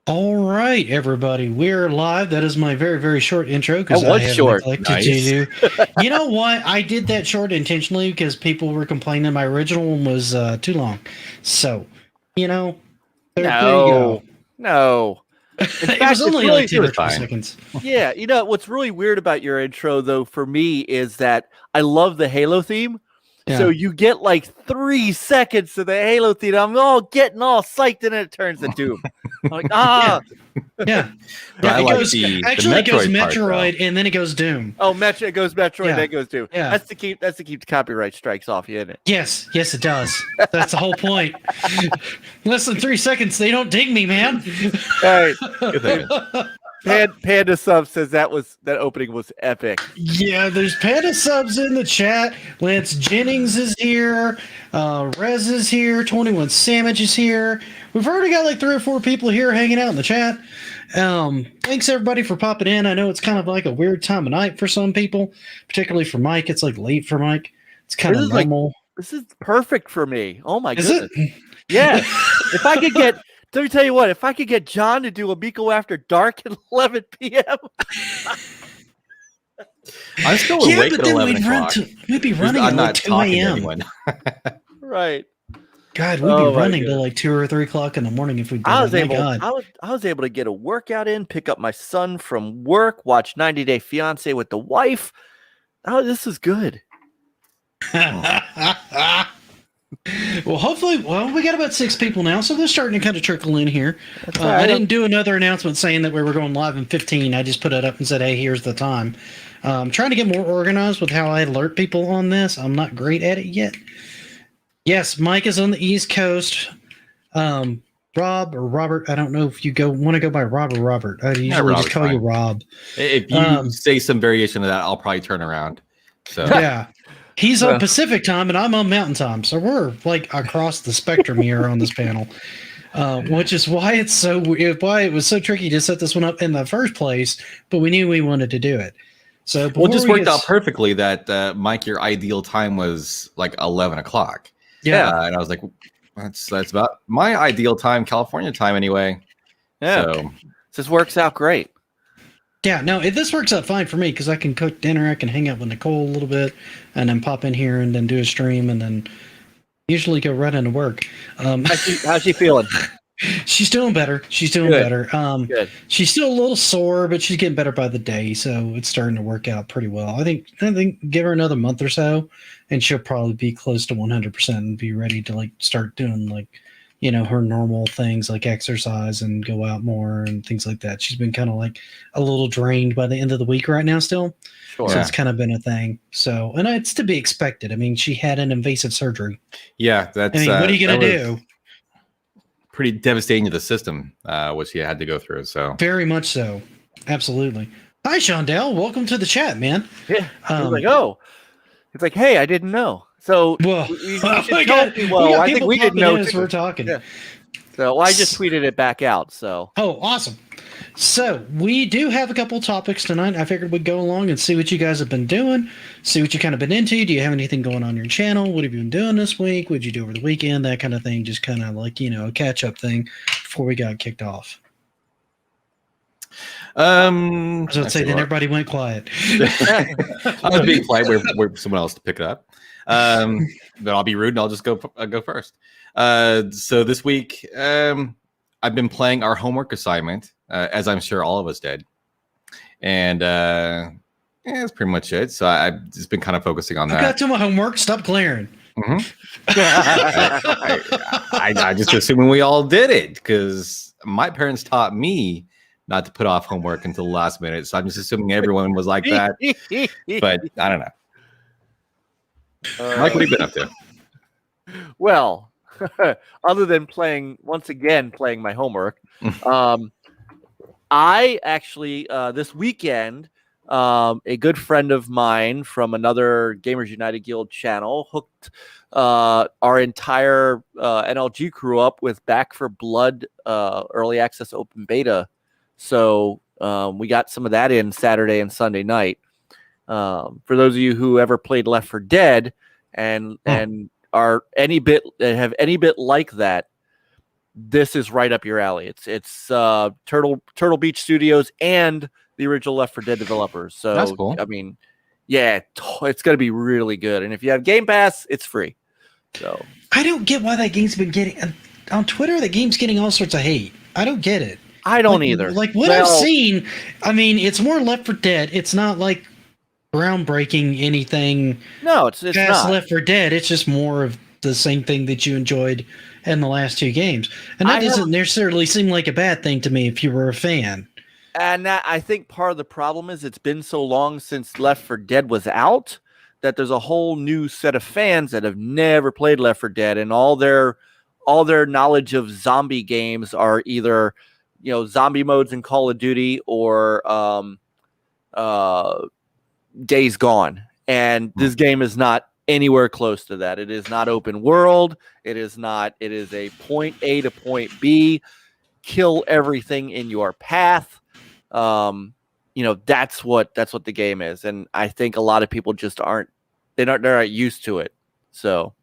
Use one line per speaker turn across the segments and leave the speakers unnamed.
All right, everybody, we're live. That is my very, very short intro because
That was
I have
short.
neglected
Nice.
to do. You know what? I did that short intentionally because people were complaining my original one was too long. So, there you go.
No. In
It
fact,
was
it's
only
really
like 10 or
was
12
fine.
seconds.
yeah. What's really weird about your intro, though, for me, is that I love the Halo theme. So
Yeah.
you get like 3 seconds to the Halo theme. I'm all getting all psyched, and then it turns to Doom. I'm like,
Yeah.
But I
it
like
goes,
the
actually, it goes
Metroid part, though.
Metroid and then it goes Doom.
oh, Metro. It goes Metroid,
Yeah.
then it goes Doom.
Yeah.
That's to keep the copyright strikes off you, isn't it?
Yes, it does. That's the whole point. Less than 3 seconds, they don't dig me, man.
All right.
Good thing.
Panda Sub says that opening was epic.
Yeah, there's Panda Subs in the chat. Lance Jennings is here. Rez is here. 21 Sandwich is here. We've already got like 3 or 4 people here hanging out in the chat. Thanks everybody for popping in. I know it's kind of like a weird time of night for some people, particularly for Mike. It's like late for Mike. It's kind of normal.
This is perfect for me. Oh my
Is
goodness.
it?
Yeah. If I could get, let me tell you what, if I could get John to do a Miko After Dark at 11 p.m.
I'm still awake at 11 o'clock.
We'd be running
I'm
at
not
like 2
talking to
a.m.
anyone.
Right.
God, we'd
Oh
be
my
running to
goodness.
like 2 or 3 o'clock in the morning if we did
I was
that. My
able
God.
I was able to get a workout in, pick up my son from work, watch 90 Day Fiance with the wife. Oh, this is good.
Well, hopefully, we got about 6 people now, so they're starting to kind of trickle in here.
all right.
I didn't do another announcement saying that we were going live in 15. I just put it up and said, hey, here's the time. I'm trying to get more organized with how I alert people on this. I'm not great at it yet. Yes, Mike is on the East Coast. Rob or Robert, I don't know if you want to go by Rob or Robert. I usually
Robert's
just call you
fine.
Rob.
If you say some variation of that, I'll probably turn around. So
Yeah. He's on Pacific time and I'm on Mountain time. So we're like across the spectrum here on this panel, which is why why it was so tricky to set this one up in the first place. But we knew we wanted to do it. So
well, it just worked out perfectly that Mike, your ideal time was like 11 o'clock.
Yeah.
And I was like, that's about my ideal time, California time anyway.
Yeah.
So
This works out great.
Yeah, no, this works out fine for me because I can cook dinner, I can hang out with Nicole a little bit, and then pop in here and then do a stream, and then usually go right into work.
How's she feeling?
She's doing better. She's doing
Good.
better.
Good.
She's still a little sore, but she's getting better by the day, so it's starting to work out pretty well. I think give her another month or so, and she'll probably be close to 100% and be ready to like start doing like, her normal things like exercise and go out more and things like that. She's been kind of like a little drained by the end of the week right now still.
Sure.
So it's kind of been a thing. So, and it's to be expected. I mean, she had an invasive surgery.
yeah, that's.
I mean, what are you going to do?
Pretty devastating to the system, what she had to go through. So
Very much so. Absolutely. Hi, Shondell. Welcome to the chat, man.
Yeah. It's like, hey, I didn't know. So
Well,
you should tell people. I think we didn't know
as
too.
we're talking.
Yeah. So I just tweeted it back out. So
Oh, awesome. So we do have a couple topics tonight. I figured we'd go along and see what you guys have been doing, see what you kind of been into. Do you have anything going on your channel? What have you been doing this week? What did you do over the weekend? That kind of thing. Just kind of like, a catch-up thing before we got kicked off.
I
So I'd say then everybody went quiet.
I was being polite. Wait for someone else to pick it up. But I'll be rude and I'll just go first. So this week, I've been playing our homework assignment, as I'm sure all of us did, and that's pretty much it. So I've just been kind of focusing on that.
I got to my homework. Stop glaring.
Mm-hmm. I just assuming we all did it because my parents taught me not to put off homework until the last minute. So I'm just assuming everyone was like that. But I don't know. Mike, what have you been up to?
Well, other than once again playing my homework, I actually this weekend, a good friend of mine from another Gamers United Guild channel hooked our entire NLG crew up with Back for Blood early access open beta. So we got some of that in Saturday and Sunday night. For those of you who ever played Left 4 Dead and are have any bit like that, this is right up your alley. It's Turtle Beach Studios and the original Left 4 Dead developers. So
That's cool.
I mean, yeah, it's going to be really good. And if you have Game Pass, it's free. So
I don't get why that game's been getting on Twitter. The game's getting all sorts of hate. I don't get it.
I don't either.
Like what I've seen, I mean, it's more Left 4 Dead. It's not like groundbreaking anything.
No, it's
past
not
Left 4 Dead. It's just more of the same thing that you enjoyed in the last 2 games, and that doesn't necessarily seem like a bad thing to me if you were a fan.
And that, I think part of the problem is it's been so long since Left 4 Dead was out that there's a whole new set of fans that have never played Left 4 Dead, and all their knowledge of zombie games are either zombie modes in Call of Duty or Days Gone, and this game is not anywhere close to that. It is not open world. It is a point A to point B, kill everything in your path. That's what the game is. And I think a lot of people just they're not used to it. So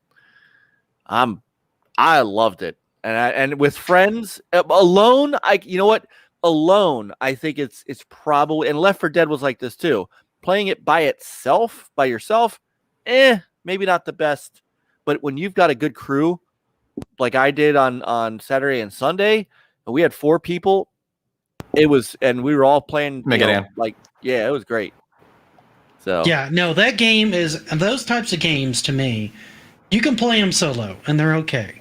I loved it. And with friends alone, alone, I think it's probably, and Left 4 Dead was like this too. Playing it by yourself, maybe not the best, but when you've got a good crew, like I did on Saturday and Sunday, and we had 4 people, and we were all playing. It was great. So
yeah, no, that game is those types of games to me. You can play them solo, and they're okay.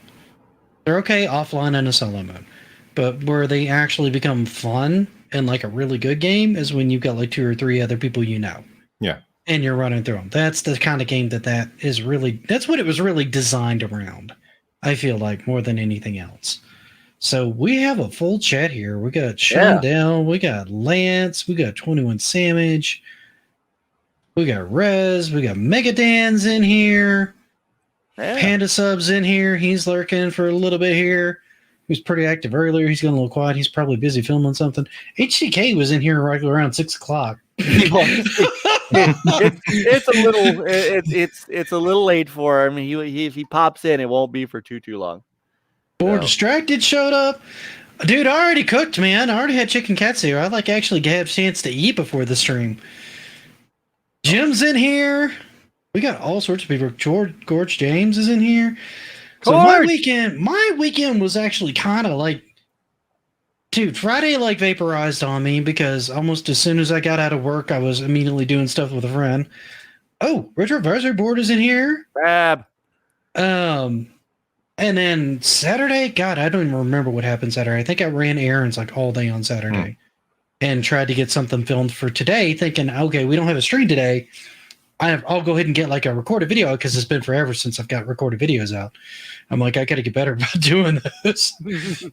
They're okay offline in a solo mode, but where they actually become fun and like a really good game is when you've got like 2 or 3 other people
Yeah.
And you're running through them. That's the kind of game that's what it was really designed around, I feel like, more than anything else. So we have a full chat here. We got Shondell, we got Lance, we got 21 Samage, we got Rez, we got Megadan's in here. Yeah. Panda Sub's in here. He's lurking for a little bit here. He was pretty active earlier. He's getting a little quiet. He's probably busy filming something. HCK was in here right around 6 o'clock.
It's a little late for him. If he pops in, it won't be for too long.
More Distracted showed up. Dude, I already cooked, man. I already had chicken katsu. I actually have a chance to eat before the stream. Jim's in here. We got all sorts of people. Gorge James is in here. So my weekend was actually kind of like, dude, Friday vaporized on me because almost as soon as I got out of work, I was immediately doing stuff with a friend. Oh, Retro Advisory Board is in here.
Grab.
And then Saturday, God, I don't even remember what happened Saturday. I think I ran errands all day on Saturday and tried to get something filmed for today, thinking, okay, we don't have a stream today. I'll go ahead and get a recorded video because it's been forever since I've got recorded videos out. I'm I got to get better about doing this.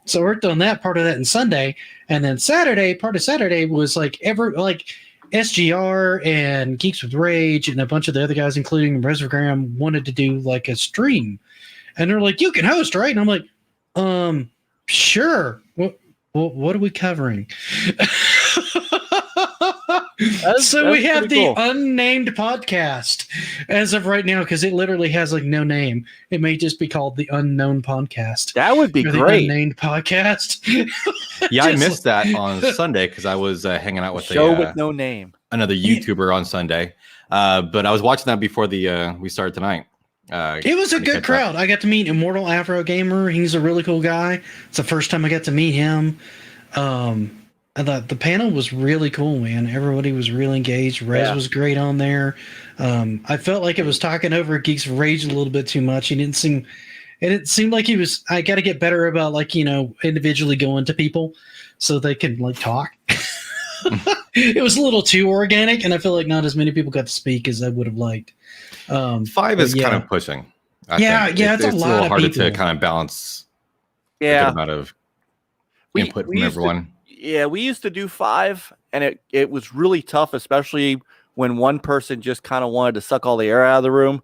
So I worked on that part of that on Sunday. And then part of Saturday was SGR and Geeks with Rage and a bunch of the other guys, including Resergram, wanted to do a stream. And they're like, you can host, right? And I'm like, sure. What are we covering? So we have the unnamed podcast as of right now because it literally has no name. It may just be called the Unknown Podcast.
That would be great.
The unnamed podcast.
Yeah, I missed that on Sunday because I was hanging out with
show with no name,
another YouTuber on Sunday. But I was watching that before we started tonight.
It was a good crowd. I got to meet Immortal Afro Gamer. He's a really cool guy. It's the first time I got to meet him. I thought the panel was really cool, man. Everybody was really engaged. Rez was great on there. I felt like it was talking over Geeks of Rage a little bit too much. It seemed like he was. I got to get better about individually going to people so they can talk. It was a little too organic, and I feel like not as many people got to speak as I would have liked.
5 is kind of pushing. I think.
It's a little
harder
people
to kind of balance. A good amount of input from everyone.
We used to do 5, and it was really tough, especially when one person just kind of wanted to suck all the air out of the room,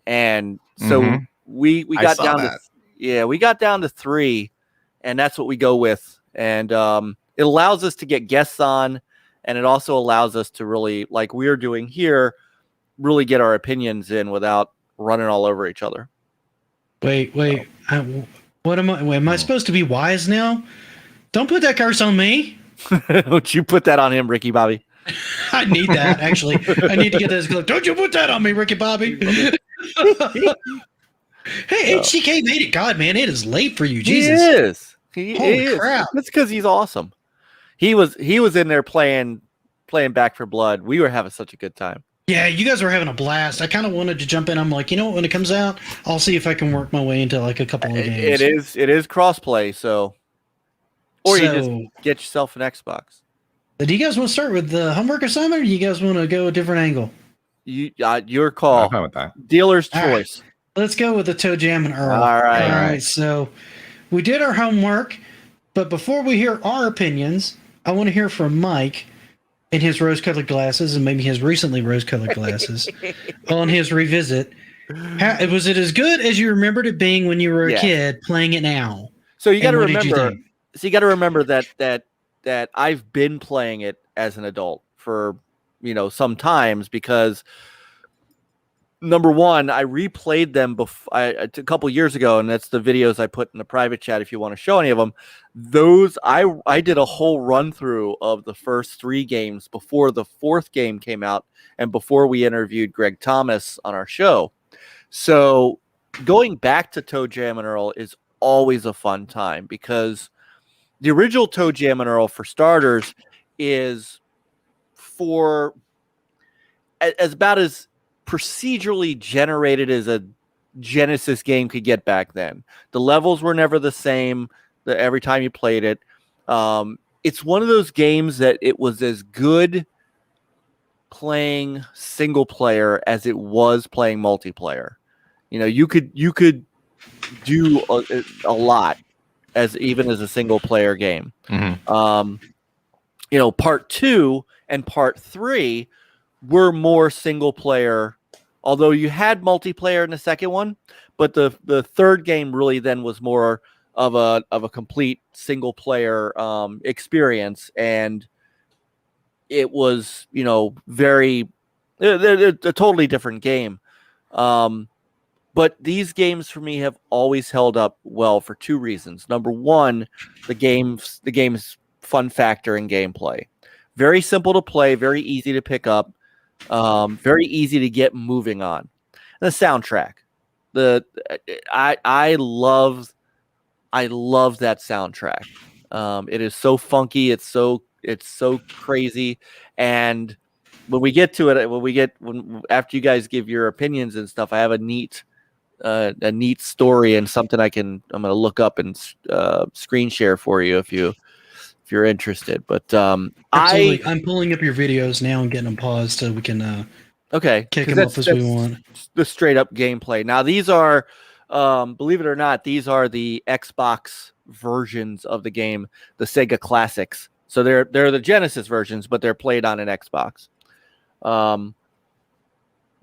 and so we got down to 3, and that's what we go with, and it allows us to get guests on, and it also allows us to really, like we're doing here, really get our opinions in without running all over each other.
Wait. What am I? Am I supposed to be wise now? Don't put that curse on me.
Don't you put that on him, Ricky Bobby?
I need that, actually. I need to get this. Don't you put that on me, Ricky Bobby. Hey, HCK made it. God, man, it is late for you. Jesus.
He
Holy
is.
crap.
That's because he's awesome. He was in there playing Back for Blood. We were having such a good time.
Yeah, you guys were having a blast. I kind of wanted to jump in. I'm like, you know what? When it comes out, I'll see if I can work my way into like a couple of games.
It is crossplay, so or you just get yourself an Xbox.
Do you guys want to start with the homework assignment, or do you guys want to go a different angle?
Your call.
I'm fine with that.
Dealer's
All
choice.
Right. Let's go with the ToeJam and Earl.
All right.
So we did our homework, but before we hear our opinions, I want to hear from Mike in his rose-colored glasses, and maybe his recently rose-colored glasses, on his revisit. Was it as good as you remembered it being when you were a kid playing it now?
So you got to remember. So you got to remember that I've been playing it as an adult for some times, because number one, I replayed them a couple years ago, and that's the videos I put in the private chat if you want to show any of them. Those I did a whole run through of the first 3 games before the 4th game came out and before we interviewed Greg Thomas on our show. So going back to ToeJam and Earl is always a fun time, because the original ToeJam and Earl, for starters, is for as about as procedurally generated as a Genesis game could get back then. The levels were never the same every time you played it. It's one of those games that it was as good playing single player as it was playing multiplayer. You could do a lot even as a single player game.
Mm-hmm.
Part 2 and part 3 were more single player, although you had multiplayer in the second one, but the third game really then was more of a complete single player experience, and it was very a totally different game. But these games for me have always held up well for 2 reasons. Number one, the game's fun factor and gameplay. Very simple to play, very easy to pick up, very easy to get moving on. And the soundtrack. I love that soundtrack. It is so funky, it's so crazy, and when we get to it, after you guys give your opinions and stuff, I have a neat story and something I'm going to look up and screen share for you if you're interested. But I'm
pulling up your videos now and getting them paused so we can kick them up as we want.
The straight up gameplay. Now these are, believe it or not, these are the Xbox versions of the game, the Sega Classics. So they're the Genesis versions, but they're played on an Xbox.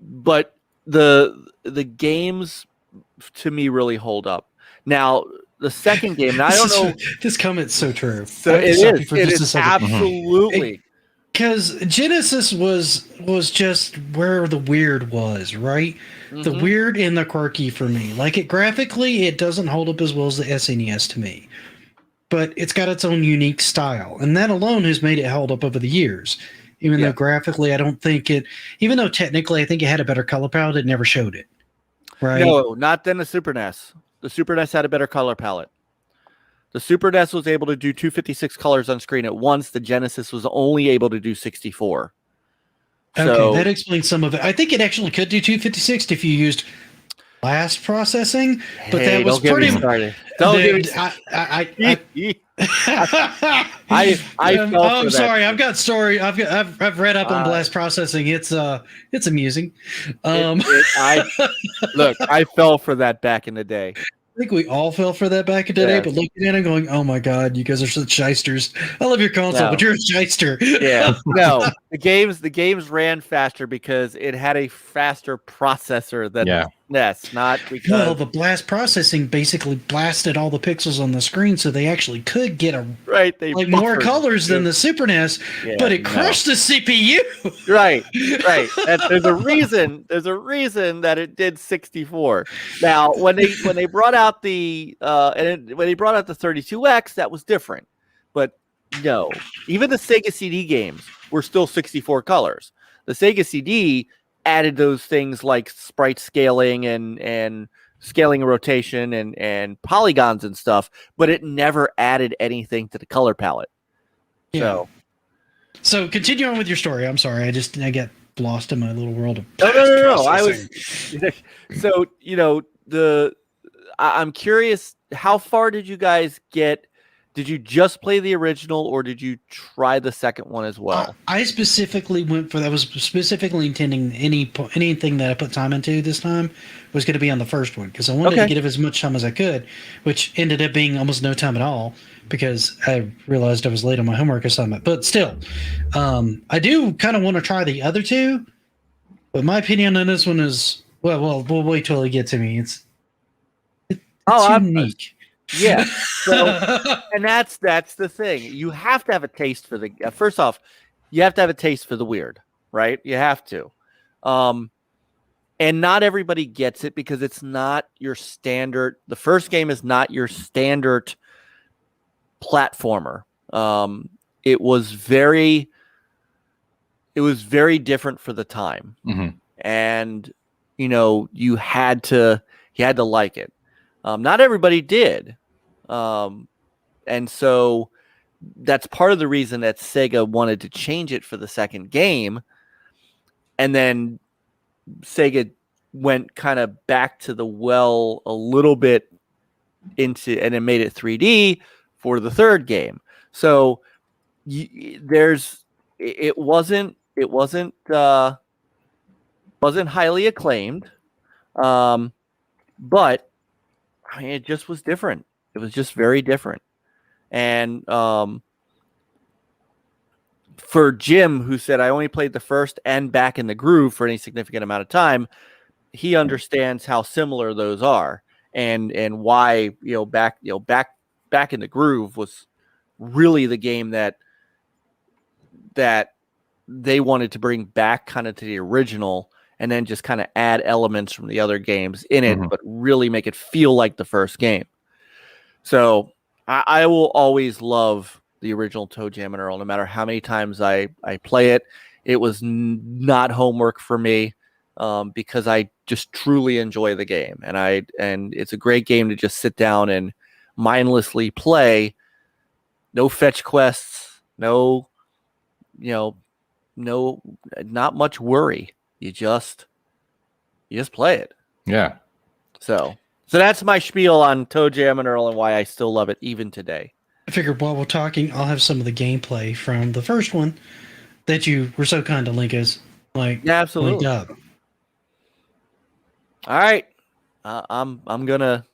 But the games to me really hold up. Now the second game, and I don't know.
This comment's so true.
So it is absolutely,
because Genesis was just where the weird was, right? Mm-hmm. The weird and the quirky for me. Like graphically, it doesn't hold up as well as the SNES to me, but it's got its own unique style, and that alone has made it held up over the years. Even though graphically, I don't think it. Even though technically, I think it had a better color palette, it never showed it. Right?
No, not than the Super NES. The Super NES had a better color palette. The Super NES was able to do 256 colors on screen at once. The Genesis was only able to do 64.
Okay, that explains some of it. I think it actually could do 256 if you used blast processing, but that was pretty.
Don't get me started.
I'm sorry. I've got story. I've read up on blast processing. It's amusing.
I fell for that back in the day.
I think we all fell for that back in the day. But looking at it, going, "Oh my god, you guys are such shysters." I love your console, but you're a shyster.
Yeah, no. The games ran faster because it had a faster processor Yes, not because
Well, the blast processing basically blasted all the pixels on the screen, so they actually could get
they
more
buffered.
colors than the Super NES,
Yeah,
but it
no.
crushed the CPU.
Right. There's a reason. There's a reason that it did 64. Now, when they brought out the when they brought out the 32X, that was different. But no, even the Sega CD games were still 64 colors. The Sega CD added those things like sprite scaling and scaling and rotation and polygons and stuff, but it never added anything to the color palette.
So continue on with your story. I'm sorry, I get lost in my little world of
No.
processing.
So I'm curious, how far did you guys get? Did you just play the original, or did you try the second one as well?
I specifically went for that. Was specifically intending anything that I put time into this time was going to be on the first one, because I wanted to give as much time as I could, which ended up being almost no time at all because I realized I was late on my homework assignment. But still, I do kind of want to try the other two. But my opinion on this one is we'll wait till you get to me. It's unique.
Yeah. So, and that's the thing. You have to have a taste for the. First off, you have to have a taste for the weird, right? You have to. And not everybody gets it because it's not your standard. The first game is not your standard platformer. It was very different for the time, and you had to like it. Not everybody did. And so that's part of the reason that Sega wanted to change it for the second game. And then Sega went kind of back to the well a little bit and it made it 3D for the third game. So it wasn't highly acclaimed. But I mean, it just was different. It was just very different. And for Jim, who said, I only played the first and Back in the Groove for any significant amount of time, he understands how similar those are and why, Back in the Groove was really the game that they wanted to bring back kind of to the original and then just kind of add elements from the other games in it, but really make it feel like the first game. So I will always love the original ToeJam and Earl, no matter how many times I play it. It was not homework for me because I just truly enjoy the game, and it's a great game to just sit down and mindlessly play. No fetch quests, not much worry. You just play it.
Yeah.
So that's my spiel on ToeJam and Earl and why I still love it even today.
I figured while we're talking, I'll have some of the gameplay from the first one that you were so kind to link us.
Yeah, absolutely. All right, I'm gonna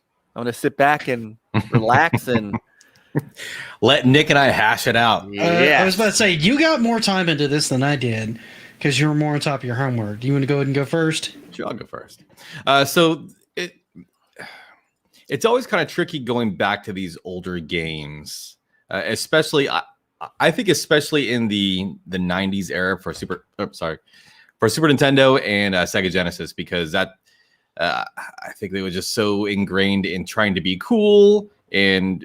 sit back and relax and
let Nick and I hash it out.
I was about to say, you got more time into this than I did because you were more on top of your homework. Do you want to go ahead and go first?
Sure, I'll go first. So it's always kind of tricky going back to these older games, especially I think especially in the 90s era for Super Nintendo and Sega Genesis, because that I think they were just so ingrained in trying to be cool and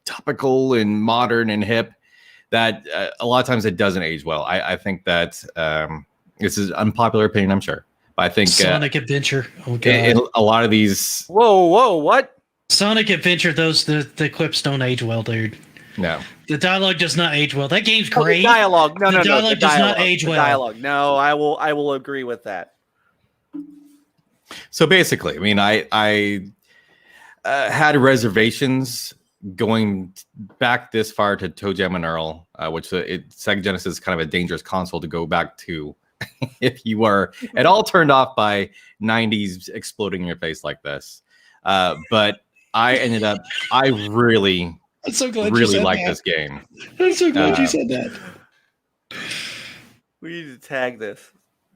topical and modern and hip that a lot of times it doesn't age well. I think that this is unpopular opinion, I'm sure, but I think
Sonic Adventure. Oh god!
A lot of these.
Whoa! What?
Sonic Adventure? The clips don't age well, dude.
No.
The dialogue does not age well. That game's great.
The dialogue. No. The
dialogue does not age well.
Dialogue. No, I will agree with that.
So basically, I mean, I had reservations going back this far to ToeJam and Earl, which Sega Genesis is kind of a dangerous console to go back to if you are at all turned off by 90s exploding in your face like this. But I really
I'm so glad
really like this game.
I'm so glad you said that.
We need to tag this.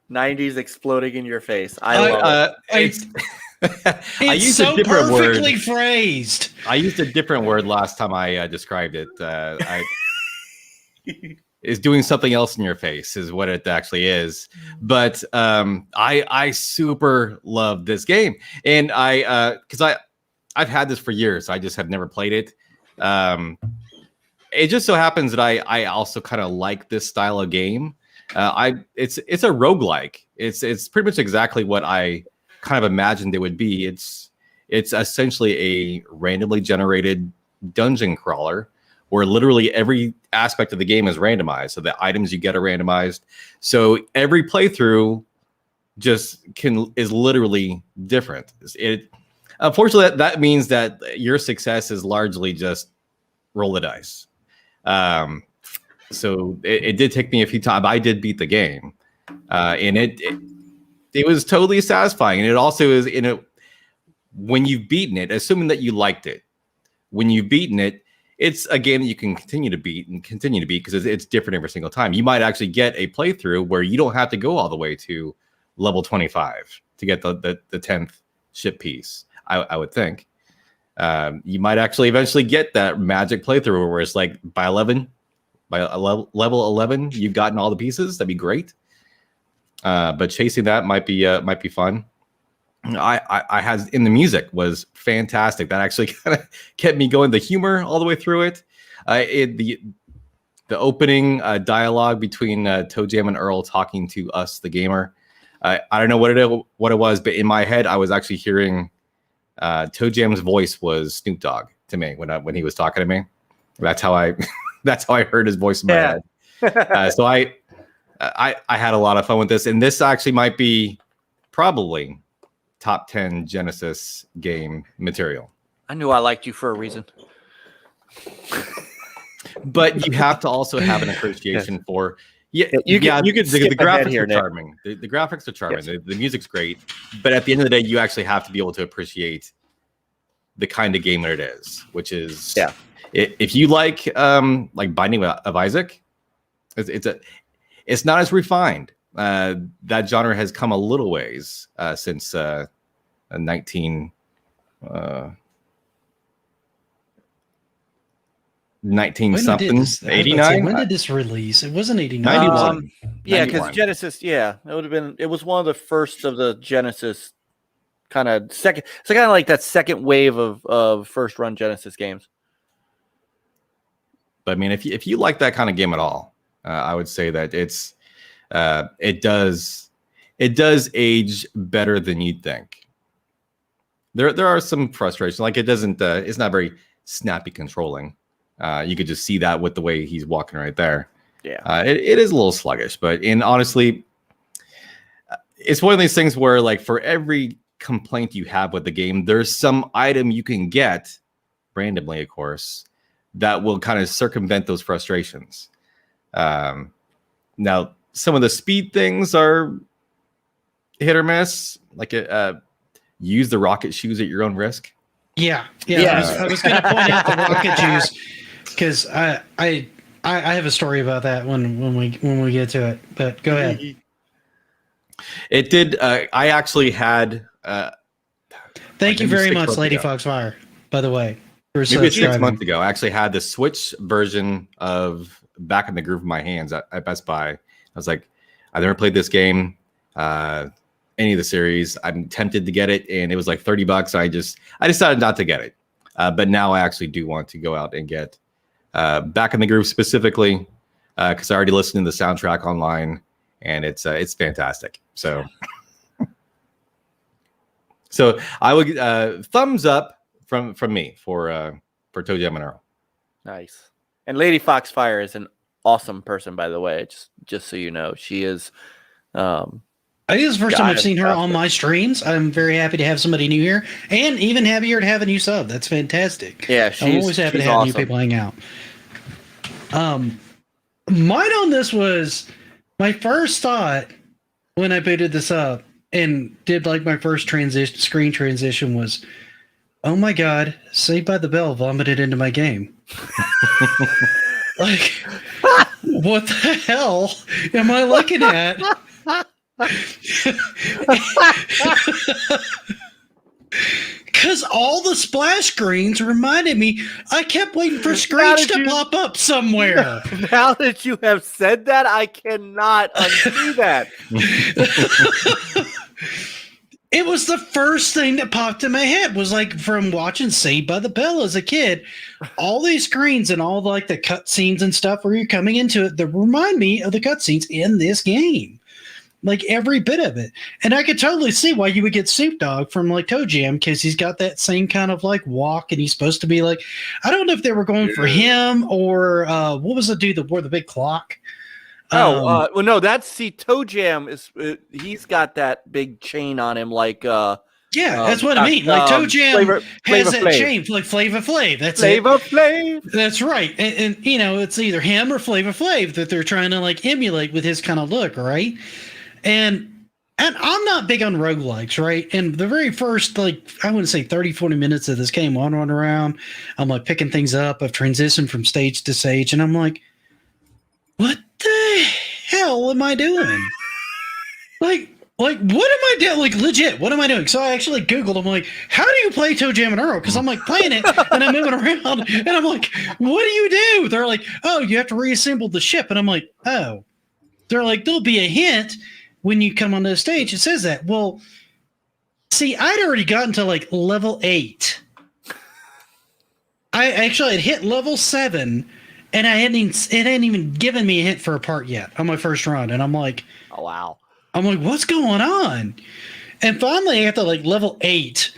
90s exploding in your face. I love it.
I
It's
used
so
a different
perfectly
word.
phrased.
I used a different word last time I described it. Is doing something else in your face is what it actually is. But I super love this game, and I've had this for years. I just have never played it. It just so happens that I also kind of like this style of game. It's a roguelike. It's pretty much exactly what I kind of imagined it would be. It's essentially a randomly generated dungeon crawler where literally every aspect of the game is randomized. So the items you get are randomized. So every playthrough is literally different. Unfortunately, that means that your success is largely just roll the dice. So it did take me a few times. I did beat the game, and it was totally satisfying. And it also is when you've beaten it, assuming that you liked it, when you've beaten it, it's a game that you can continue to beat because it's different every single time. You might actually get a playthrough where you don't have to go all the way to level 25 to get the 10th ship piece. I would think. You might actually eventually get that magic playthrough where it's like by level 11, you've gotten all the pieces. That'd be great. But chasing that might be fun. I had in the music was fantastic. That actually kind of kept me going. The humor all the way through it. The opening dialogue between ToeJam and Earl talking to us, the gamer. I don't know what it was, but in my head, I was actually hearing ToeJam's voice was Snoop Dogg to me when he was talking to me. That's how I heard his voice in my head. So I had a lot of fun with this, and this actually might be probably top 10 Genesis game material.
I knew I liked you for a reason.
But you have to also have an appreciation for
you can
the graphics
here,
are
Nick.
charming. The graphics are charming.
Yes.
The music's great. But at the end of the day, you actually have to be able to appreciate the kind of game that it is, which is if you like Binding of Isaac, it's not as refined. That genre has come a little ways since 19 something, 89.
When did this release? It wasn't 89.
91.
Yeah,
91.
because Genesis, it was one of the first of the Genesis kind of second. It's kind of like that second wave of first run Genesis games.
But I mean, if you like that kind of game at all, I would say that it does age better than you'd think. There are some frustrations, like it doesn't. It's not very snappy controlling. You could just see that with the way he's walking right there.
Yeah,
it is a little sluggish, but honestly, it's one of these things where, like, for every complaint you have with the game, there's some item you can get randomly, of course, that will kind of circumvent those frustrations. Now, some of the speed things are hit or miss, like use the rocket shoes at your own risk.
Yeah. I was going to point out the rocket juice because I have a story about that when we get to it. But go ahead.
It did. I actually had.
Thank you very much,
6
Lady
months ago.
Foxfire. By the way,
Maybe 6 months ago, I actually had the Switch version of Back in the Groove in my hands at Best Buy. I was like, I've never played this game, any of the series. I'm tempted to get it, and it was like $30. I decided not to get it. But now I actually do want to go out and get Back in the Groove specifically because I already listened to the soundtrack online, and it's fantastic. So I would thumbs up from me for ToeJam and Earl.
nice. And Lady Foxfire is an awesome person, by the way. Just so you know, she is.
I think this is the first time I've seen her on my streams. I'm very happy to have somebody new here, and even happier to have a new sub. That's fantastic.
Yeah,
I'm always happy to have new people hang out. Mine on this was my first thought when I booted this up and did like my first screen transition was, oh my god, Saved by the Bell vomited into my game. Like, what the hell am I looking at? Because all the splash screens reminded me, I kept waiting for Screech to pop up somewhere.
Now that you have said that, I cannot unsee that.
It was the first thing that popped in my head, was like from watching Saved by the Bell as a kid. All these screens and all like the cutscenes and stuff where you're coming into it that remind me of the cutscenes in this game. Like every bit of it. And I could totally see why you would get Snoop Dogg from like ToeJam, because he's got that same kind of like walk, and he's supposed to be like, I don't know if they were going for him or what was the dude that wore the big clock?
Well, no, ToeJam is he's got that big chain on him, like
that's what I mean. Like ToeJam has that chain, like Flava Flav. That's
Flava Flav.
That's right. And you know, it's either him or Flava Flav that they're trying to like emulate with his kind of look, right? And I'm not big on roguelikes, right? And the very first, like, I wouldn't say 30, 40 minutes of this game, I'm running around, I'm like picking things up. I've transitioned from stage to stage, and I'm like, what the hell am I doing? like, what am I doing? Like, legit, what am I doing? So I actually Googled, I'm like, how do you play ToeJam and Earl? Because I'm like playing it, and I'm moving around, and I'm like, what do you do? They're like, oh, you have to reassemble the ship. And I'm like, oh. They're like, there'll be a hint when you come onto the stage. It says that. Well, see, I'd already gotten to like level 8. I actually had hit level 7, and it hadn't even given me a hint for a part yet on my first run. And I'm like,
oh wow.
I'm like, what's going on? And finally I got to like level 8.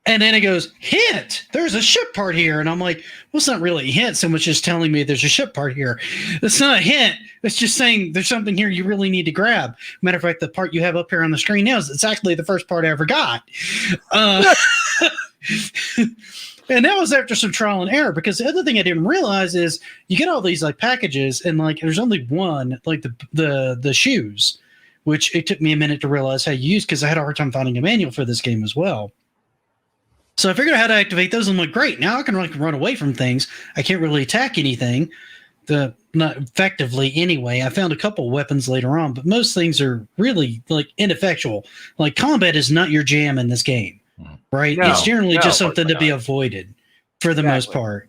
And then it goes, hint, there's a ship part here. And I'm like, well, it's not really a hint. Someone's just telling me there's a ship part here. It's not a hint. It's just saying there's something here you really need to grab. Matter of fact, the part you have up here on the screen now is exactly the first part I ever got. And that was after some trial and error, because the other thing I didn't realize is you get all these like packages, and like there's only one, like the shoes, which it took me a minute to realize how you use, because I had a hard time finding a manual for this game as well. So I figured out how to activate those. I'm like, great, now I can like run away from things. I can't really attack anything, not effectively anyway. I found a couple weapons later on, but most things are really like ineffectual. Like combat is not your jam in this game, right?
No,
it's generally just something to be avoided for the most part.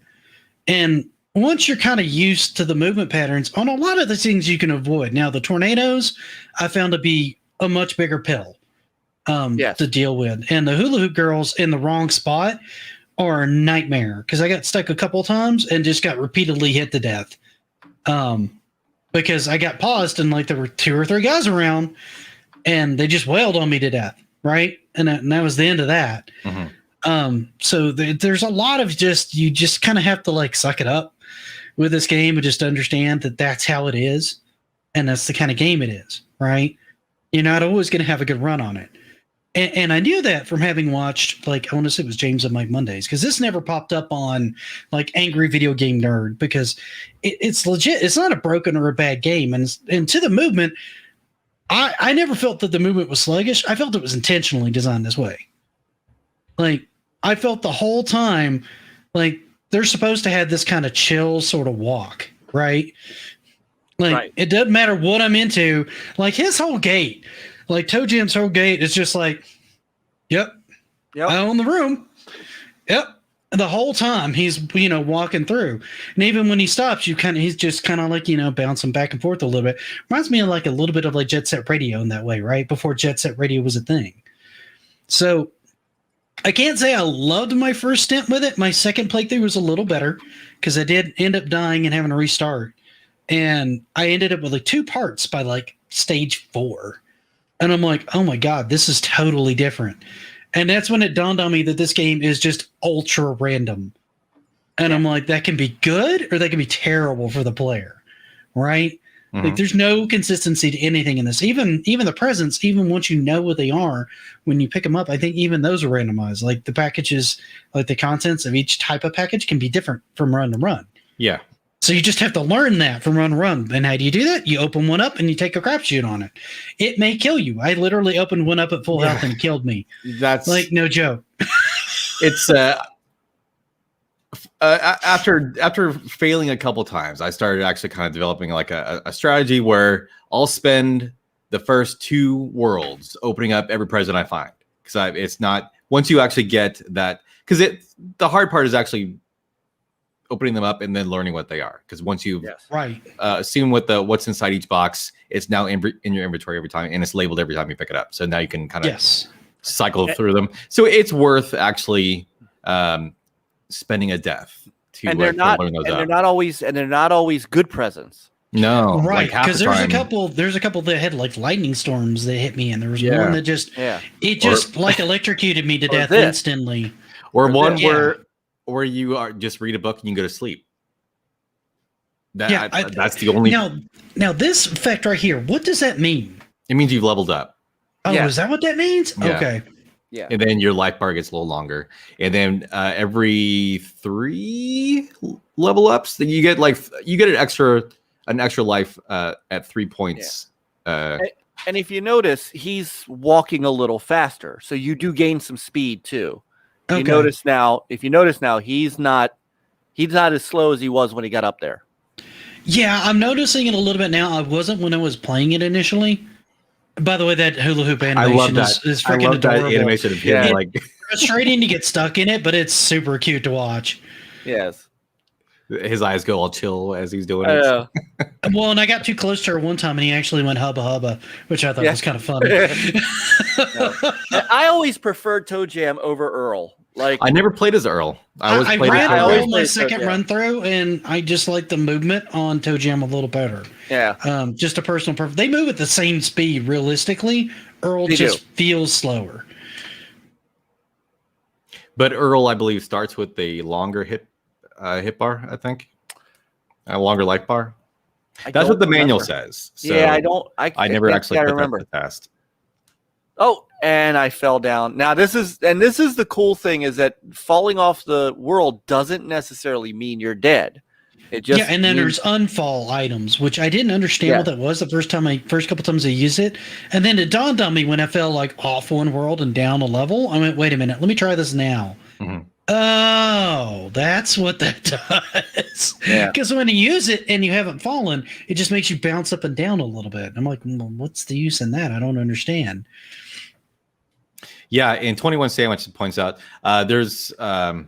And once you're kind of used to the movement patterns, on a lot of the things you can avoid. Now, the tornadoes I found to be a much bigger pill to deal with. And the hula hoop girls in the wrong spot are a nightmare, because I got stuck a couple times and just got repeatedly hit to death. Because I got paused and like there were 2 or 3 guys around, and they just wailed on me to death, right? And that was the end of that. So there's a lot of you just kind of have to like suck it up with this game and just understand that that's how it is, and that's the kind of game it is, right? You're not always going to have a good run on it. And I knew that from having watched, like, I want to say it was James and Mike Mondays, because this never popped up on like Angry Video Game Nerd, because it's legit. It's not a broken or a bad game. And to the movement, I never felt that the movement was sluggish. I felt it was intentionally designed this way. Like, I felt the whole time like they're supposed to have this kind of chill sort of walk, right? Like, It doesn't matter what I'm into. Like his whole gait, like ToeJam's whole gait is just like, yep. I own the room. Yep. The whole time he's, walking through. And even when he stops, he's just kind of like, bouncing back and forth a little bit. Reminds me of like a little bit of like Jet Set Radio in that way, right? Before Jet Set Radio was a thing. So I can't say I loved my first stint with it. My second playthrough was a little better, because I did end up dying and having to restart. And I ended up with like 2 parts by like stage 4. And I'm like, oh my God, this is totally different. And that's when it dawned on me that this game is just ultra random. And I'm like, that can be good or that can be terrible for the player, right? Like, there's no consistency to anything in this. Even the presents, even once you know what they are, when you pick them up, I think even those are randomized. Like the packages, like the contents of each type of package can be different from run to run. Yeah. So you just have to learn that from run to run. And how do you do that? You open one up and you take a crapshoot on it. It may kill you. I literally opened one up at full health and it killed me. That's like no joke.
It's after failing a couple times, I started actually kind of developing like a strategy where I'll spend the first 2 worlds opening up every present I find, because it's not once you actually get that, because the hard part is actually opening them up and then learning what they are. Because once you've seen what's inside each box, it's now in your inventory every time, and it's labeled every time you pick it up. So now you can kind of cycle through them. So it's worth actually spending a death to learn those up.
They're not always good presents.
No,
right? Because there's a couple that had like lightning storms that hit me, and there was one that just like electrocuted me to death instantly.
Or one where you are just read a book and you go to sleep. That's the only.
Now this effect right here, what does that mean?
It means you've leveled up.
Oh, is that what that means?
Yeah.
Okay.
Yeah. And then your life bar gets a little longer. And then every 3 level ups, then you get an extra life at 3 points.
And if you notice, he's walking a little faster, so you do gain some speed too. If you notice now, he's not as slow as he was when he got up there.
Yeah, I'm noticing it a little bit now. I wasn't when I was playing it initially. By the way, that hula hoop animation is freaking adorable.
That animation of him,
frustrating to get stuck in it, but it's super cute to watch.
Yes.
His eyes go all chill as he's doing it.
Well, and I got too close to her one time, and he actually went hubba hubba, which I thought was kind of funny.
I always preferred ToeJam over Earl.
I never played as Earl. I ran
Earl my second run through, and I just like the movement on ToeJam a little better.
Yeah.
Just a personal preference. They move at the same speed, realistically. Earl just feels slower.
But Earl, I believe, starts with the longer hit bar, I think. A longer life bar. That's what the manual says. So I never actually put that fast.
Oh, and I fell down. Now this is the cool thing, is that falling off the world doesn't necessarily mean you're dead. It just
and then there's unfall items, which I didn't understand what that was the first couple times I used it, and then it dawned on me when I fell off one world and down a level. I went, wait a minute, let me try this now.
Mm-hmm.
Oh, that's what that does. Because when you use it and you haven't fallen, it just makes you bounce up and down a little bit. I'm like, well, what's the use in that? I don't understand.
Yeah, and 21 Sandwich points out there's like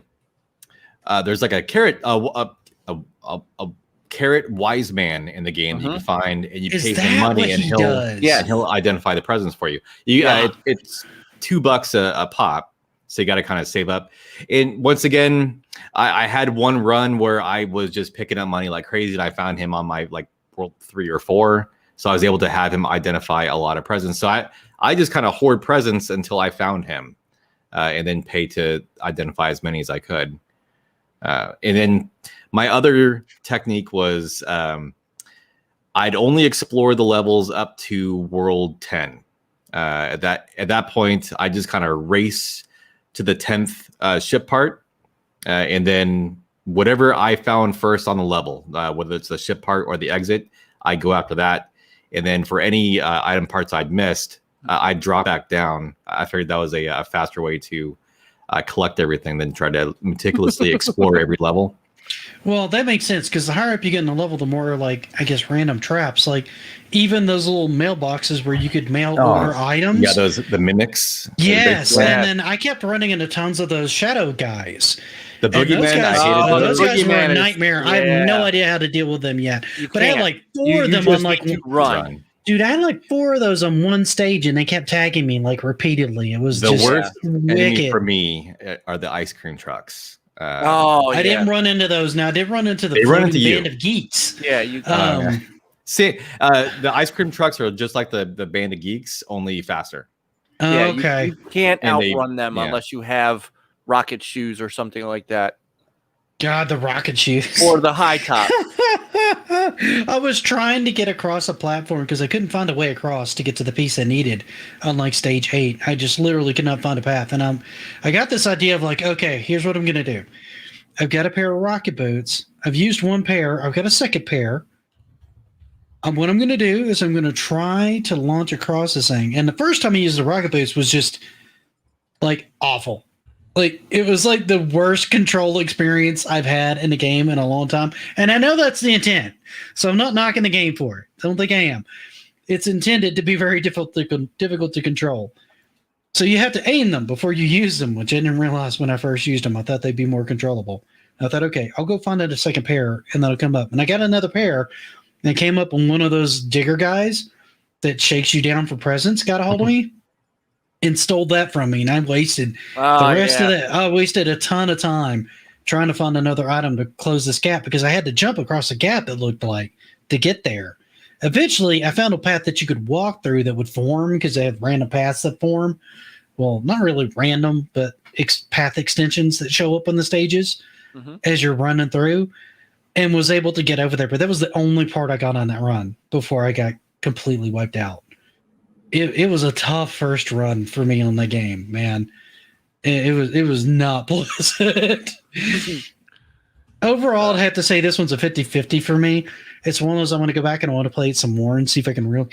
a carrot a carrot wise man in the game that you can find, and you pay some money, and he'll identify the presents for you. It's $2 a pop, so you got to kind of save up. And once again, I had one run where I was just picking up money like crazy, and I found him on my world 3 or 4, so I was able to have him identify a lot of presents. So I just kind of hoard presents until I found him, and then pay to identify as many as I could. And then my other technique was I'd only explore the levels up to world 10. At that point, I just kind of race to the 10th ship part, and then whatever I found first on the level, whether it's the ship part or the exit, I go after that. And then for any item parts I'd missed, I'd drop back down. I figured that was a faster way to collect everything than try to meticulously explore every level.
Well, that makes sense, because the higher up you get in the level, the more random traps. Even those little mailboxes where you could mail order items.
Yeah, the mimics.
Yes, and then I kept running into tons of those shadow guys.
The boogeyman.
Those guys were a nightmare. I have no idea how to deal with them yet. But I had 4 of them on
run.
Dude, I had 4 of those on one stage, and they kept tagging me repeatedly. It was
the
just
worst enemy
wicked.
for me are the ice cream trucks.
I didn't run into those. Now I did run into the band of geeks.
Yeah, you.
See, the ice cream trucks are just like the band of geeks, only faster.
Okay,
you can't outrun them unless you have rocket shoes or something like that.
God, the rocket shoes
or the high top.
I was trying to get across a platform because I couldn't find a way across to get to the piece I needed. Unlike stage 8, I just literally could not find a path. And I got this idea of okay, here's what I'm going to do. I've got a pair of rocket boots. I've used one pair. I've got a second pair. What I'm going to do is I'm going to try to launch across this thing. And the first time I used the rocket boots was just awful. It was the worst control experience I've had in a game in a long time. And I know that's the intent. So I'm not knocking the game for it. I don't think I am. It's intended to be very difficult to control. So you have to aim them before you use them, which I didn't realize when I first used them. I thought they'd be more controllable. I thought, okay, I'll go find out a second pair, and then I'll come up. And I got another pair, and it came up on one of those digger guys that shakes you down for presents, got a hold of me, and stole that from me. And I wasted the rest of that. I wasted a ton of time trying to find another item to close this gap because I had to jump across a gap, it looked like, to get there. Eventually, I found a path that you could walk through that would form because they have random paths that form. Well, not really random, but path extensions that show up on the stages as you're running through, and was able to get over there. But that was the only part I got on that run before I got completely wiped out. It was a tough first run for me on the game, man. It was not pleasant. Overall, I'd have to say this one's a 50-50 for me. It's one of those I want to go back and I want to play it some more and see if I can really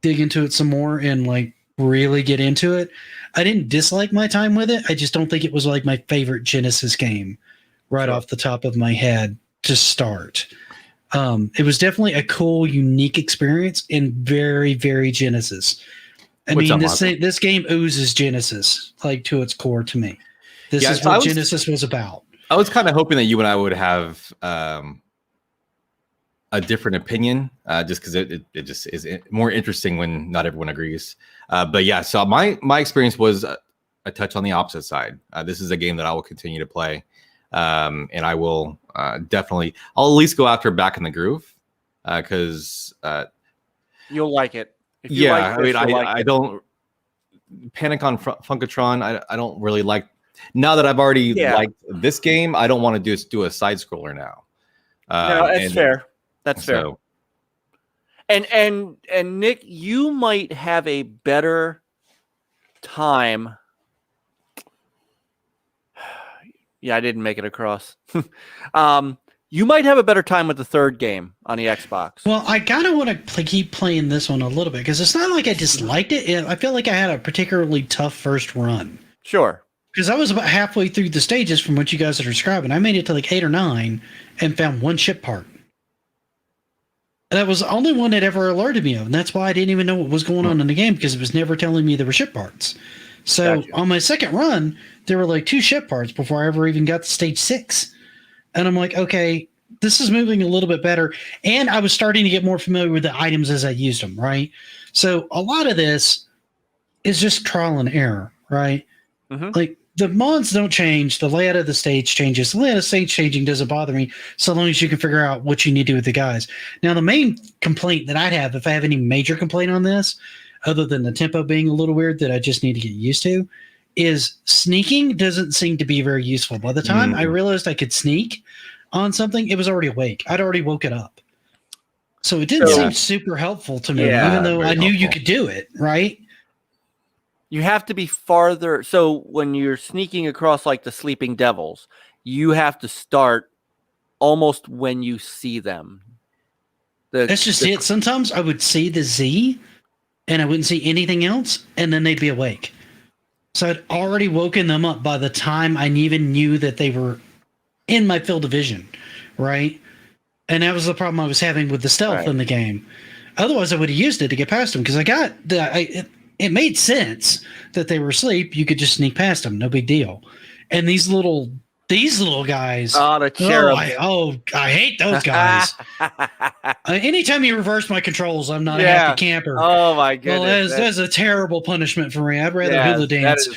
dig into it some more and like really get into it. I didn't dislike my time with it. I just don't think it was like my favorite Genesis game right off the top of my head to start. It was definitely a cool, unique experience and very, very Genesis. I mean, this game oozes Genesis like to its core to me. This is what Genesis was about.
I was kind of hoping that you and I would have a different opinion, just because it just is more interesting when not everyone agrees. But yeah, so my experience was a touch on the opposite side. This is a game that I will continue to play, and I will definitely. I'll at least go after Back in the Groove because
you'll like it. If you
yeah,
like this,
I mean,
like
I don't Panic on Funkatron. I don't really like. Now that I've already liked this game, I don't want to just do a side scroller now.
No, that's fair. That's fair. And Nick, you might have a better time. Yeah, I didn't make it across. You might have a better time with the third game on the Xbox.
Well, I kind of want to keep playing this one a little bit because it's not like I disliked it. I feel like I had a particularly tough first run.
Sure.
Because I was about halfway through the stages from what you guys are describing. I made it to like 8 or 9 and found one ship part. And that was the only one that ever alerted me of. And that's why I didn't even know what was going on in the game because it was never telling me there were ship parts. So on my second run, there were like 2 ship parts before I ever even got to stage 6. And I'm like, okay, this is moving a little bit better. And I was starting to get more familiar with the items as I used them, right? So a lot of this is just trial and error, right? Like, the mods don't change. The layout of the stage changes. The layout of the stage changing doesn't bother me so long as you can figure out what you need to do with the guys. Now, the main complaint that I'd have, if I have any major complaint on this, other than the tempo being a little weird that I just need to get used to, is sneaking doesn't seem to be very useful. By the time I realized I could sneak on something, it was already awake. I'd already woke it up. So it didn't seem super helpful to me, even though I knew you could do it, right?
You have to be farther. So when you're sneaking across like the sleeping devils, you have to start almost when you see them.
That's just it. Sometimes I would see the Z and I wouldn't see anything else, and then they'd be awake. So I'd already woken them up by the time I even knew that they were in my field of vision, right? And that was the problem I was having with the stealth in the game. Otherwise, I would have used it to get past them because I got it made sense that they were asleep. You could just sneak past them, no big deal. And these little guys.
Oh, the cherubs.
I hate those guys. Anytime you reverse my controls, I'm not a happy camper.
Oh my goodness,
well, that's a terrible punishment for me. I'd rather hula dance.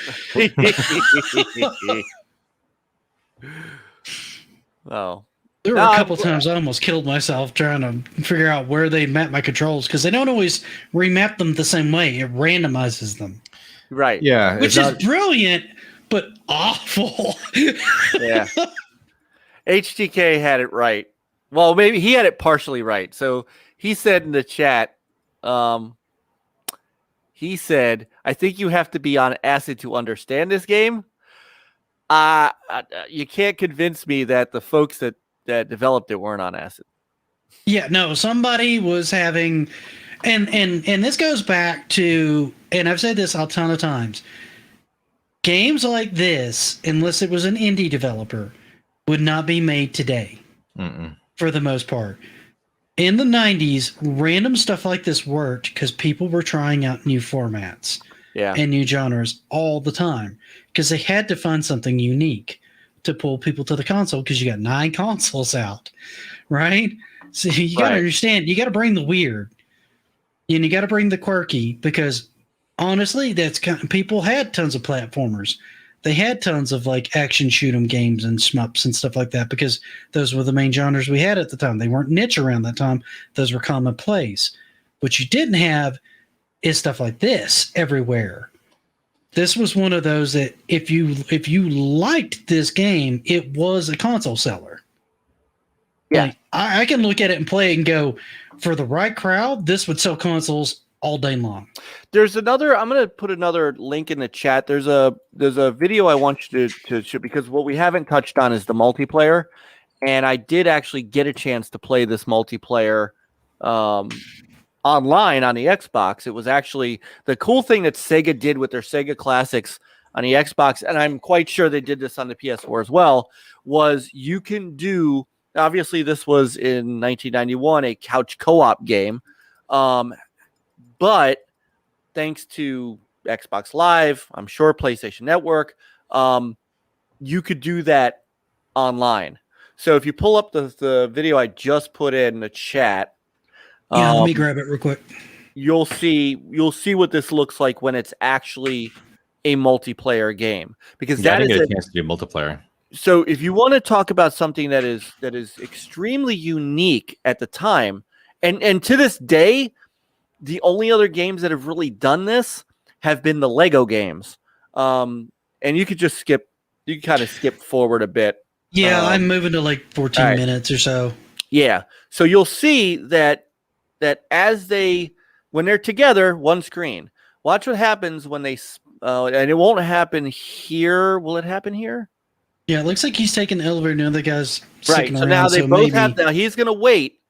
Oh.
There were a couple times I almost killed myself trying to figure out where they map my controls because they don't always remap them the same way. It randomizes them.
Right.
Yeah.
Which is brilliant, but awful.
Yeah. HTK had it right. Well, maybe he had it partially right. So he said in the chat, he said, I think you have to be on acid to understand this game. You can't convince me that the folks that developed it weren't on acid.
Yeah, no, somebody was having, and this goes back to, and I've said this a ton of times, games like this, unless it was an indie developer, would not be made today for the most part. In the 90s, random stuff like this worked because people were trying out new formats. and new genres all the time because they had to find something unique to pull people to the console because you got 9 consoles out, right? So you got to understand, you got to bring the weird and you got to bring the quirky because honestly, that's kind of, people had tons of platformers. They had tons of like action shoot 'em games and shmups and stuff like that because those were the main genres we had at the time. They weren't niche around that time. Those were commonplace. What you didn't have is stuff like this everywhere. This was one of those that if you liked this game, it was a console seller.
Yeah.
Like, I can look at it and play it and go, for the right crowd, this would sell consoles all day long.
There's another. I'm going to put another link in the chat. There's a video I want you to show because what we haven't touched on is the multiplayer, and I did actually get a chance to play this multiplayer online on the Xbox. It was actually the cool thing that Sega did with their Sega Classics on the Xbox, and I'm quite sure they did this on the PS4 as well. Was you can do. Obviously, this was in 1991, a couch co-op game. But thanks to Xbox Live, I'm sure PlayStation Network, you could do that online. So if you pull up the video I just put in the chat,
yeah, let me grab it real quick.
You'll see what this looks like when it's actually a multiplayer game because
I didn't
is
get a chance to do multiplayer.
So if you want to talk about something that is extremely unique at the time, and to this day. The only other games that have really done this have been the Lego games. And you could just kind of skip forward a bit.
Yeah, I'm moving to like 14 minutes or so.
Yeah. So you'll see that when they're together, one screen. Watch what happens when they, and it won't happen here. Will it happen here?
Yeah, it looks like he's taking the elevator and the other guy's
right. So
around,
now they both
maybe...
now he's going to wait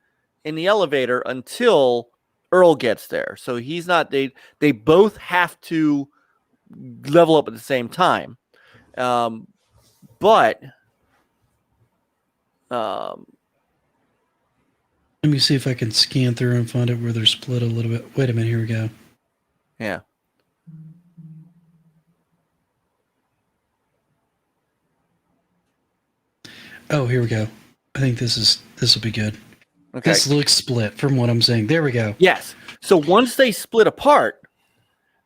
in the elevator until Earl gets there. So he's not, they both have to level up at the same time. But
let me see if I can scan through and find it where they're split a little bit. Wait a minute, here we go.
Yeah.
Oh, here we go. I think this will be good.
Okay.
This looks split from what I'm saying. There we go.
Yes. So once they split apart,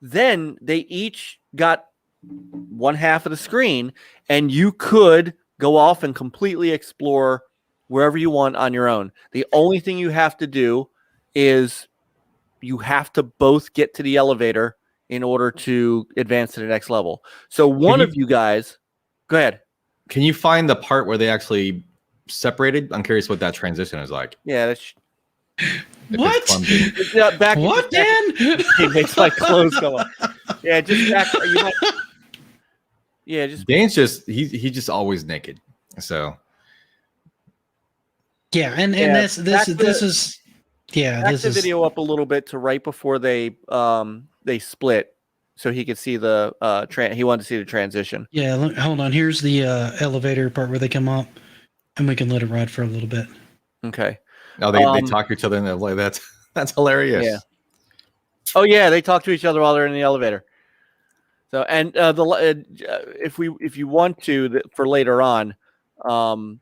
then they each got one half of the screen, and you could go off and completely explore wherever you want on your own. The only thing you have to do is you have to both get to the elevator in order to advance to the next level. So one of you guys, go ahead.
Can you find the part where they actually separated? I'm curious what that transition is like.
Yeah, that's
what?
Back
what, Dan?
It makes my clothes go up. Yeah, just back. Yeah, just
Dan's just he's just always naked. So
yeah, and this is yeah.
Back
this
the
is
video up a little bit to right before they split, so he could see the he wanted to see the transition.
Yeah, hold on. Here's the elevator part where they come up, and we can let it ride for a little bit.
Okay.
Oh, they talk to each other in the way. That's hilarious.
Yeah. Oh yeah, they talk to each other while they're in the elevator. So and if you want to for later on, I'm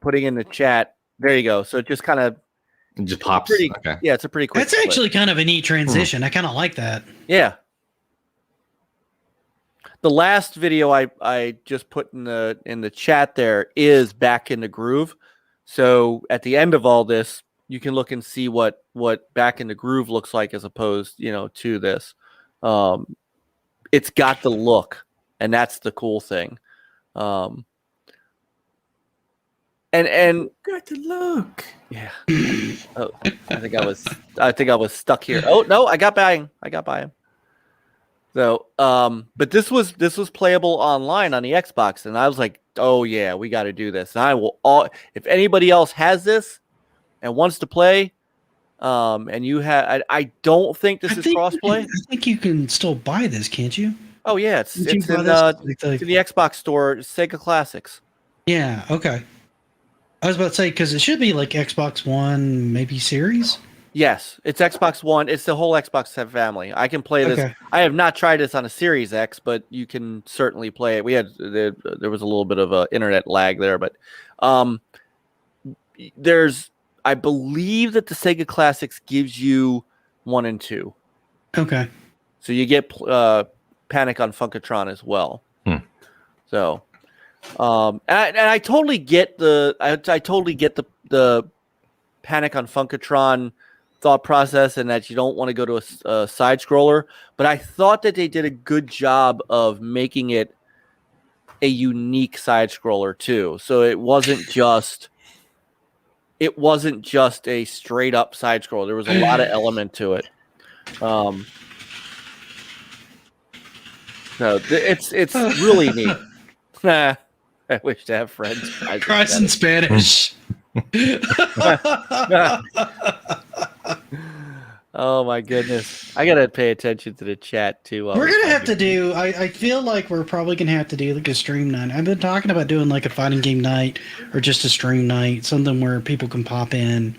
putting in the chat. There you go. So it just kind of
just pops.
Okay. Yeah, it's a pretty quick.
That's actually kind of a neat transition. I kind of like that.
Yeah. The last video I just put in the chat there is Back in the Groove. So at the end of all this, you can look and see what Back in the Groove looks like as opposed, to this. It's got the look, and that's the cool thing. And
got the look.
Yeah. Oh, I think I was stuck here. Oh no, I got by him. So, but this was playable online on the Xbox, and I was like, oh yeah, we got to do this. And I will if anybody else has this and wants to play, and you have, I don't think this is crossplay.
I think you can still buy this, can't you?
Oh yeah, it's in the Xbox store, Sega Classics.
Yeah. Okay. I was about to say because it should be like Xbox One, maybe Series.
Yes, it's Xbox One. It's the whole Xbox family. I can play this.
Okay.
I have not tried this on a Series X, but you can certainly play it. There was a little bit of a internet lag there, but I believe that the Sega Classics gives you 1 and 2.
Okay.
So you get Panic on Funkatron as well. So, and I totally get I totally get the Panic on Funkatron thought process, and that you don't want to go to a side scroller. But I thought that they did a good job of making it a unique side scroller too. So it wasn't just a straight up side scroller. There was a lot of element to it. So it's really neat. I wish to have friends.
Christ in Spanish.
Oh my goodness! I gotta pay attention to the chat too.
We're gonna have to do. I feel like we're probably gonna have to do like a stream night. I've been talking about doing like a fighting game night or just a stream night, something where people can pop in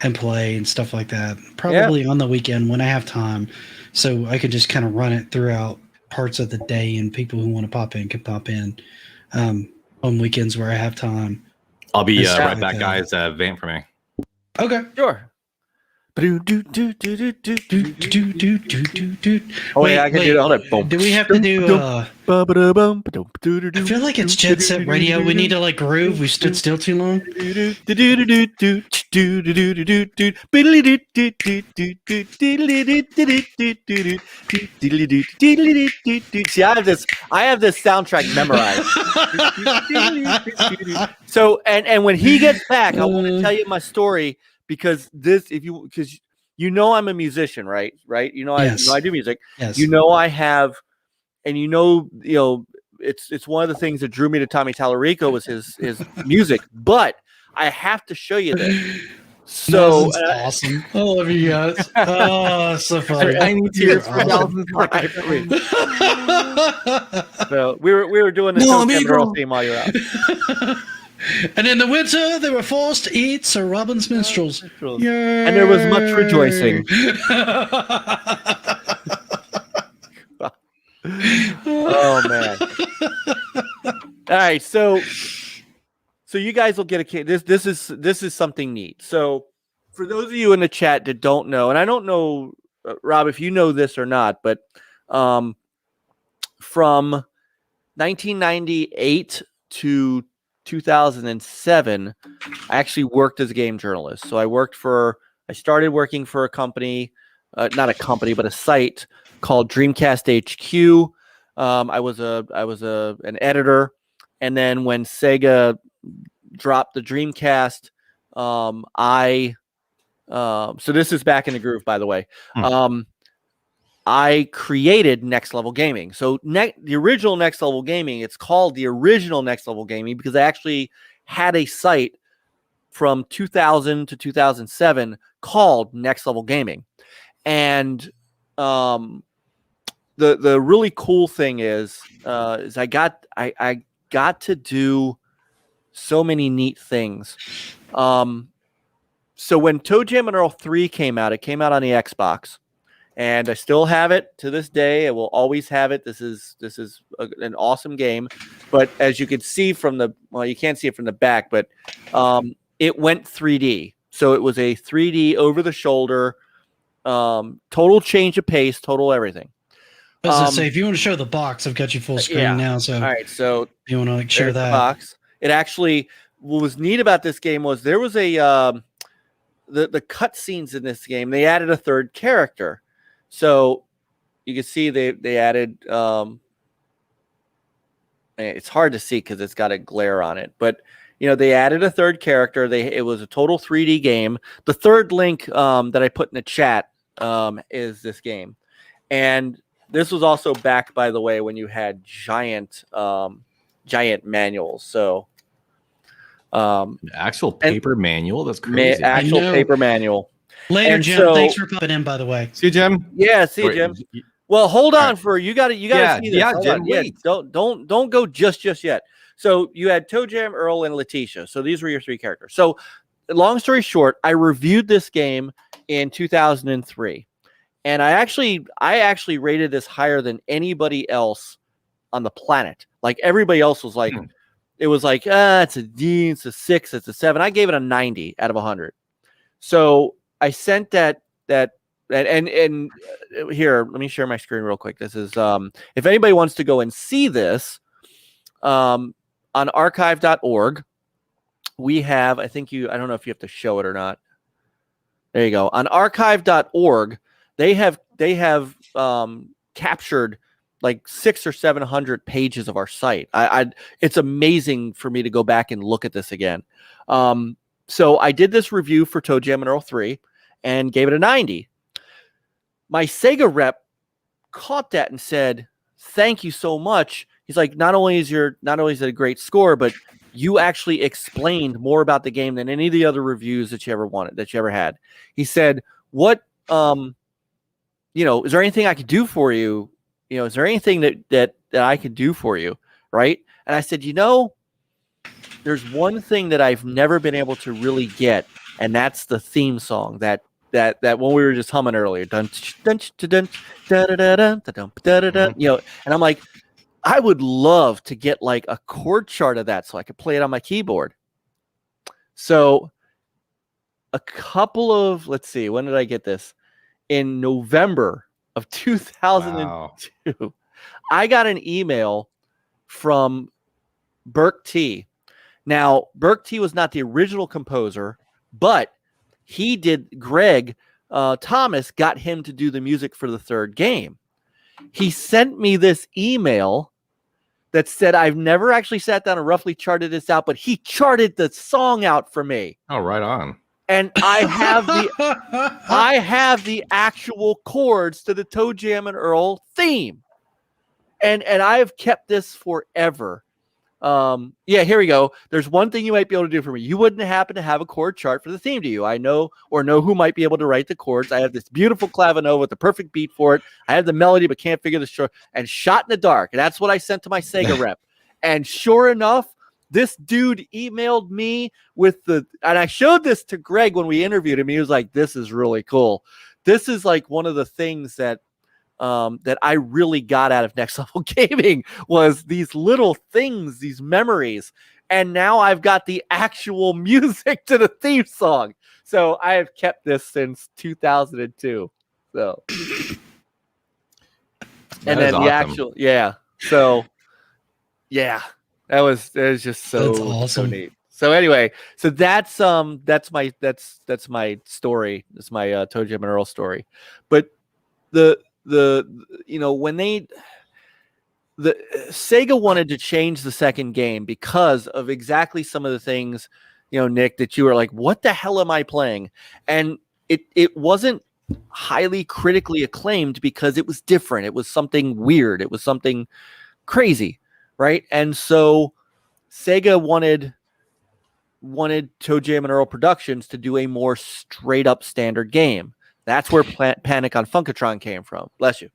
and play and stuff like that. Probably on the weekend when I have time, so I could just kind of run it throughout parts of the day, and people who want to pop in can pop in on weekends where I have time.
I'll be right back, guys. Vamp for me.
Okay.
Sure. Oh yeah, I can do that. Hold on.
Do we have to do? I feel like it's Jet Set Radio. We need to like groove. We stood still too long.
See, I have this soundtrack memorized. So, and when he gets back, I want to tell you my story. Because I'm a musician, right? You know, I do music.
Yes.
I have, and it's one of the things that drew me to Tommy Tallarico was his music. But I have to show you this. So
awesome! I love you guys. Oh, so funny.
I need to hear
awesome.
So we were doing the ToeJam and Earl theme while you're out.
And in the winter, they were forced to eat Sir Robin's minstrels. Yay.
And there was much rejoicing. Oh man! All right, so you guys will get a this is something neat. So for those of you in the chat that don't know, and I don't know, Rob, if you know this or not, but from 1998 to 2007, I actually worked as a game journalist. So I started working for a company, not a company, but a site called Dreamcast HQ. I was an editor, and then when Sega dropped the Dreamcast, so this is back in the groove, by the way. I created Next Level Gaming. So the original Next Level Gaming, it's called the original Next Level Gaming because I actually had a site from 2000 to 2007 called Next Level Gaming. And the really cool thing is I got to do so many neat things. So when ToeJam and Earl 3 came out, it came out on the Xbox. And I still have it to this day. I will always have it. This is an awesome game. But as you can see you can't see it from the back, but it went 3D. So it was a 3D over the shoulder, total change of pace, total everything.
I was gonna say, if you want to show the box, I've got you full screen now. So
all right, so
you want to like share that
box? It actually, what was neat about this game was there was the cutscenes in this game. They added a third character. So you can see they added it's hard to see because it's got a glare on it, but they added a third character. It was a total 3D game. The third link that I put in the chat is this game, and this was also back, by the way, when you had giant manuals. So
actual paper manual. That's crazy.
Actual paper manual.
Later,
And
Jim.
so-
Thanks for popping in, by the way.
See you, Jim.
Yeah, see you, Jim. Well, hold on you got to see this.
Yeah,
Hold
Jim,
on. Yeah,
wait.
don't go just yet. So you had ToeJam, Earl, and Letitia. So these were your three characters. So long story short, I reviewed this game in 2003, and I actually rated this higher than anybody else on the planet. Like everybody else was like, it was like, it's a D, it's a 6, it's a 7. I gave it a 90 out of 100. So I sent that and here, let me share my screen real quick. This is if anybody wants to go and see this on archive.org, we have, I don't know if you have to show it or not. There you go. On archive.org, they have captured like 600 or 700 pages of our site. It's amazing for me to go back and look at this again. So I did this review for ToeJam and Earl 3 and gave it a 90. My Sega rep caught that and said, "Thank you so much." He's like, not only is it a great score, but you actually explained more about the game than any of the other reviews that you ever had. He said, "What, is there anything I could do for you? Is there anything that I could do for you?" Right? And I said, there's one thing that I've never been able to really get, and that's the theme song that one we were just humming earlier. Dun, dun, dun, dun, dun, dun, dun, dun, and I'm like, I would love to get like a chord chart of that so I could play it on my keyboard. So a couple of, let's see, when did I get this? In November of 2002, wow. I got an email from Burke T. Now, Burke T was not the original composer, but Greg Thomas got him to do the music for the third game. He sent me this email that said, I've never actually sat down and roughly charted this out, but he charted the song out for me.
Oh, right on.
And I have the actual chords to the ToeJam and Earl theme. And I have kept this forever. Here we go. There's one thing you might be able to do for me. You wouldn't happen to have a chord chart for the theme, do you? I know who might be able to write the chords. I have this beautiful clavinova with the perfect beat for it. I have the melody, but can't figure the short. And Shot in the Dark. And that's what I sent to my Sega rep. And sure enough, this dude emailed me and I showed this to Greg when we interviewed him. He was like, "This is really cool. This is like one of the things that I really got out of Next Level Gaming was these little things, these memories. And now I've got the actual music to the theme song. So I have kept this since 2002. So, and then the actual, So, that was just so,
that's awesome.
So neat. So anyway, so that's my story. That's my ToeJam and Earl story. But when the Sega wanted to change the second game because of exactly some of the things, Nick, that you were like, what the hell am I playing? And it wasn't highly critically acclaimed because it was different. It was something weird. It was something crazy, right? And so Sega wanted ToeJam and Earl Productions to do a more straight up standard game. That's where Panic on Funkatron came from. Bless you.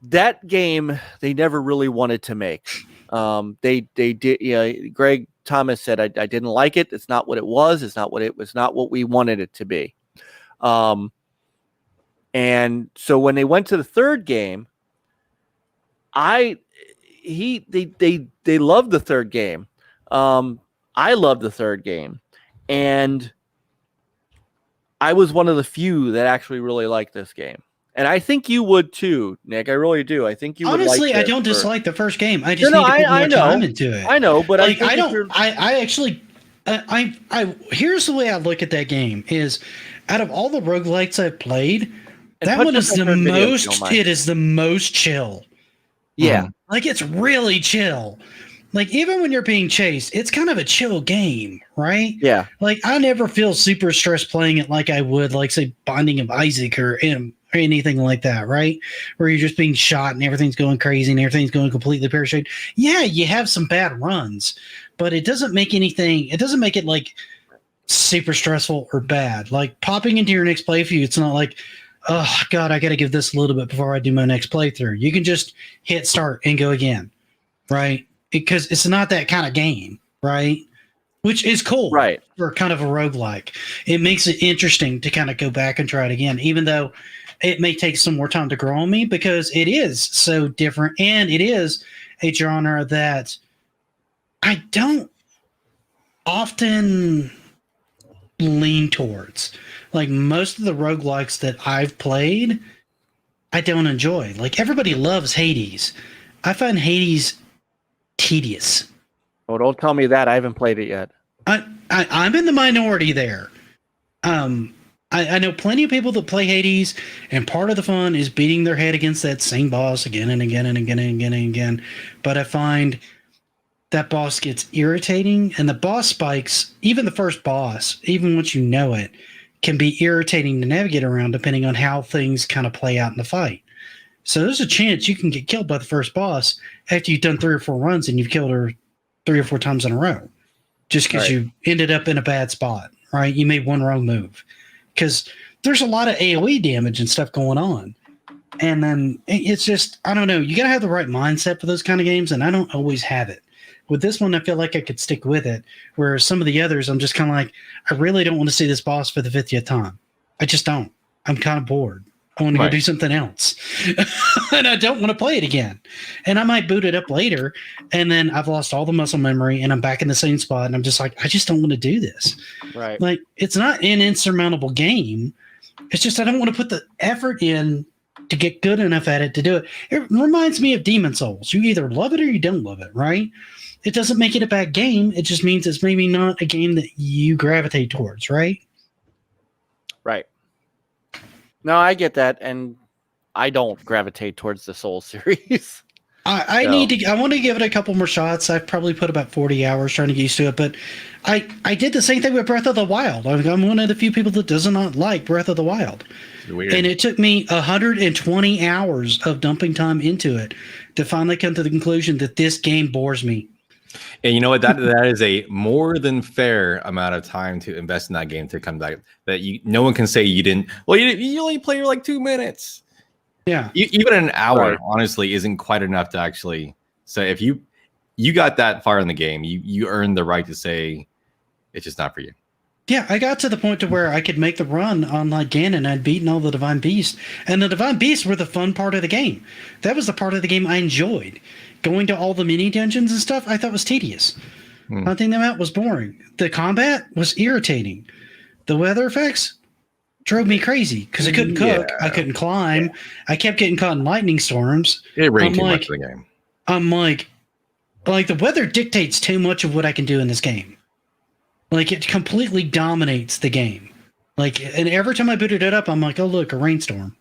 That game they never really wanted to make. They did. Greg Thomas said, I didn't like it. It's not what it was. It's not what we wanted it to be. And so when they went to the third game, they loved the third game. I loved the third game, and I was one of the few that actually really liked this game. And I think you would too, Nick. I really do. I think you would.
Honestly, I don't dislike the first game. I just need to put more time into it.
I know, but
like, here's the way I look at that game is out of all the roguelites I've played, that one is the most, it is the most chill.
Yeah.
Like it's really chill. Like even when you're being chased, it's kind of a chill game, right?
Yeah.
Like I never feel super stressed playing it like I would, like say Binding of Isaac or anything like that, right? Where you're just being shot and everything's going crazy and everything's going completely pear-shaped. Yeah, you have some bad runs, but it doesn't make it like super stressful or bad. Like popping into your next playthrough, it's not like, oh God, I got to give this a little bit before I do my next playthrough. You can just hit start and go again, right? Because it's not that kind of game, right? which is cool,
Right.
for kind of a roguelike. It makes it interesting to kind of go back and try it again, even though it may take some more time to grow on me because it is so different, and it is a genre that I don't often lean towards. Like most of the roguelikes that I've played, I don't enjoy. Like everybody loves Hades. I find Hades tedious.
Oh, don't tell me that. I haven't played it yet.
I'm in the minority there. I know plenty of people that play Hades, and part of the fun is beating their head against that same boss again and again and again and again and again. But I find that boss gets irritating, and the boss spikes, even the first boss, even once you know it, can be irritating to navigate around depending on how things kind of play out in the fight. So there's a chance you can get killed by the first boss after you've done 3 or 4 runs and you've killed her 3 or 4 times in a row just because you ended up in a bad spot, right? You made one wrong move. Because there's a lot of AoE damage and stuff going on. And then it's just, I don't know, you got to have the right mindset for those kind of games, and I don't always have it. With this one, I feel like I could stick with it, whereas some of the others, I'm just kind of like, I really don't want to see this boss for the 50th time. I just don't. I'm kind of bored. I want to go do something else. And I don't want to play it again. And I might boot it up later, and then I've lost all the muscle memory, and I'm back in the same spot, and I'm just like, I just don't want to do this.
Right.
Like, it's not an insurmountable game. It's just I don't want to put the effort in to get good enough at it to do it. It reminds me of Demon Souls. You either love it or you don't love it, right? It doesn't make it a bad game. It just means it's maybe not a game that you gravitate towards, right?
Right. No, I get that, and I don't gravitate towards the Soul series.
I want to give it a couple more shots. I've probably put about 40 hours trying to get used to it, but I did the same thing with Breath of the Wild. I'm one of the few people that does not like Breath of the Wild.
Weird.
And it took me 120 hours of dumping time into it to finally come to the conclusion that this game bores me.
And you know what? That is a more than fair amount of time to invest in that game to come back. That no one can say you didn't. Well, you only play for like 2 minutes.
Yeah.
Even an hour, honestly, isn't quite enough to actually say if you got that far in the game, you earned the right to say it's just not for you.
Yeah, I got to the point to where I could make the run on like Ganon. I'd beaten all the Divine Beasts, and the Divine Beasts were the fun part of the game. That was the part of the game I enjoyed. Going to all the mini dungeons and stuff, I thought was tedious. Hunting them out was boring. The combat was irritating. The weather effects drove me crazy because I couldn't cook. I couldn't climb. I kept getting caught in lightning storms.
It rained too much in the game.
I'm like the weather dictates too much of what I can do in this game. Like it completely dominates the game. Like, and every time I booted it up, I'm like, oh look, a rainstorm.